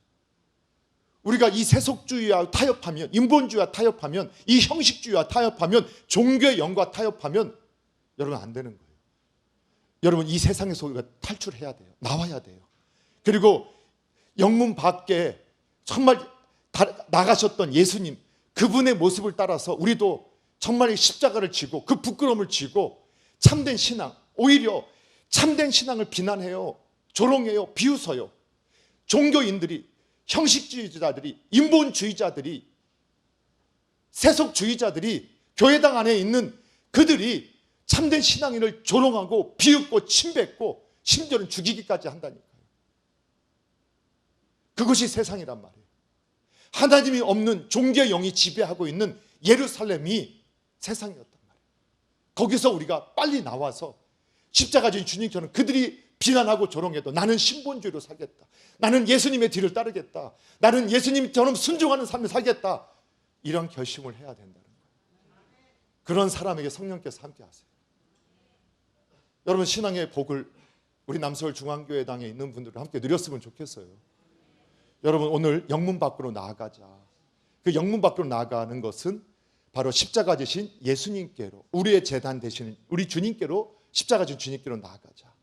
우리가 이 세속주의와 타협하면, 인본주의와 타협하면, 이 형식주의와 타협하면, 종교의 영과 타협하면 여러분 안 되는 거예요. 여러분 이 세상에서 우리가 탈출해야 돼요. 나와야 돼요. 그리고 영문 밖에 정말 나가셨던 예수님, 그분의 모습을 따라서 우리도 정말 십자가를 지고 그 부끄러움을 지고 참된 신앙, 오히려 참된 신앙을 비난해요. 조롱해요. 비웃어요. 종교인들이, 형식주의자들이, 인본주의자들이, 세속주의자들이, 교회당 안에 있는 그들이 참된 신앙인을 조롱하고 비웃고 침뱉고 심지어는 죽이기까지 한다니까요. 그것이 세상이란 말이에요. 하나님이 없는 종교의 영이 지배하고 있는 예루살렘이 세상이었단 말이에요. 거기서 우리가 빨리 나와서 십자가 진 주님처럼 그들이 비난하고 조롱해도 나는 신본주의로 살겠다, 나는 예수님의 뒤를 따르겠다, 나는 예수님처럼 순종하는 삶을 살겠다, 이런 결심을 해야 된다는 거예요. 그런 사람에게 성령께서 함께 하세요. 여러분 신앙의 복을 우리 남서울 중앙교회당에 있는 분들과 함께 누렸으면 좋겠어요. 여러분 오늘 영문 밖으로 나아가자. 그 영문 밖으로 나아가는 것은 바로 십자가 지신 예수님께로, 우리의 제단 되시는 우리 주님께로, 십자가 진 주님께로 나아가자.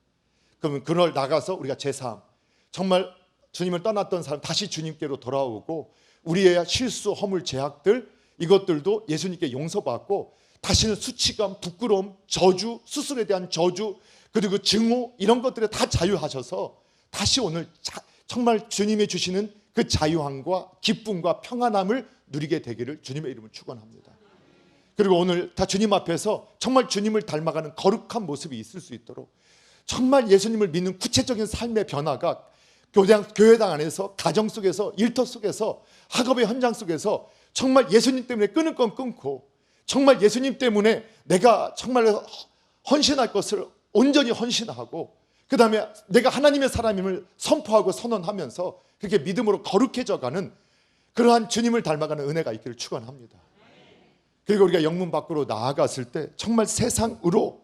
그러면 그걸 나가서 우리가 제3, 정말 주님을 떠났던 사람 다시 주님께로 돌아오고 우리의 실수, 허물, 죄악들 이것들도 예수님께 용서받고 다시는 수치감, 부끄러움, 저주, 스스로에 대한 저주, 그리고 증오 이런 것들에 다 자유하셔서 다시 오늘 정말 주님이 주시는 그 자유함과 기쁨과 평안함을 누리게 되기를 주님의 이름으로 축원합니다. 그리고 오늘 다 주님 앞에서 정말 주님을 닮아가는 거룩한 모습이 있을 수 있도록 정말 예수님을 믿는 구체적인 삶의 변화가 교회당 안에서, 가정 속에서, 일터 속에서, 학업의 현장 속에서 정말 예수님 때문에 끊을 건 끊고 정말 예수님 때문에 내가 정말 헌신할 것을 온전히 헌신하고 그 다음에 내가 하나님의 사람임을 선포하고 선언하면서 그렇게 믿음으로 거룩해져가는 그러한 주님을 닮아가는 은혜가 있기를 축원합니다. 그리고 우리가 영문 밖으로 나아갔을 때 정말 세상으로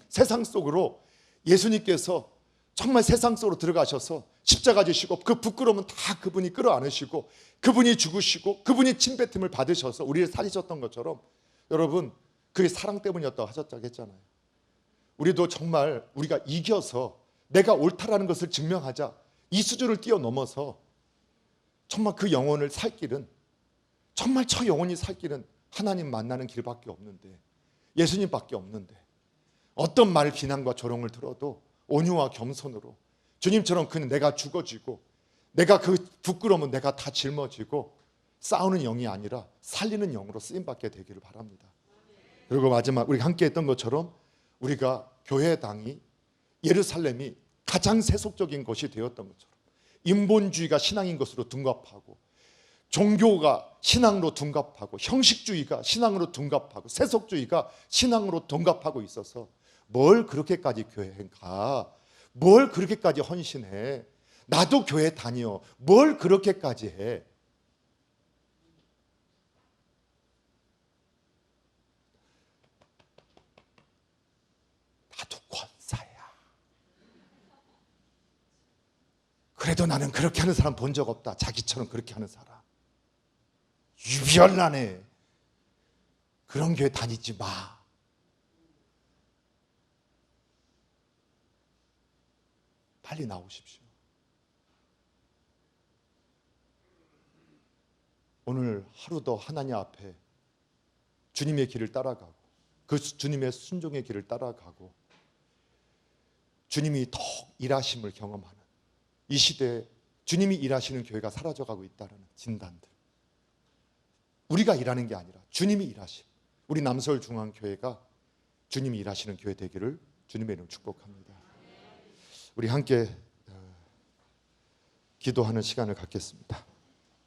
세상 속으로 예수님께서 정말 세상 속으로 들어가셔서 십자가 지시고 그 부끄러움은 다 그분이 끌어안으시고 그분이 죽으시고 그분이 침뱉음을 받으셔서 우리를 살리셨던 것처럼 여러분 그게 사랑 때문이었다고 하셨다고 했잖아요. 우리도 정말 우리가 이겨서 내가 옳다라는 것을 증명하자, 이 수준을 뛰어넘어서 정말 그 영혼을 살 길은, 정말 저 영혼이 살 길은 하나님 만나는 길밖에 없는데, 예수님밖에 없는데 어떤 말 비난과 조롱을 들어도 온유와 겸손으로 주님처럼 그는 내가 죽어지고 내가 그 부끄러움은 내가 다 짊어지고 싸우는 영이 아니라 살리는 영으로 쓰임받게 되기를 바랍니다. 그리고 마지막 우리가 함께 했던 것처럼 우리가 교회당이 예루살렘이 가장 세속적인 것이 되었던 것처럼 인본주의가 신앙인 것으로 둔갑하고 종교가 신앙으로 둔갑하고 형식주의가 신앙으로 둔갑하고 세속주의가 신앙으로 둔갑하고 있어서 뭘 그렇게까지 교회에 가? 뭘 그렇게까지 헌신해? 나도 교회 다녀. 뭘 그렇게까지 해? 나도 권사야. 그래도 나는 그렇게 하는 사람 본 적 없다. 자기처럼 그렇게 하는 사람. 유별나네. 그런 교회 다니지 마. 빨리 나오십시오. 오늘 하루도 하나님 앞에 주님의 길을 따라가고 그 주님의 순종의 길을 따라가고 주님이 더 일하심을 경험하는 이 시대에 주님이 일하시는 교회가 사라져가고 있다는 진단들, 우리가 일하는 게 아니라 주님이 일하심, 우리 남서울중앙교회가 주님이 일하시는 교회 되기를 주님의 이름으로 축복합니다. 우리 함께 기도하는 시간을 갖겠습니다.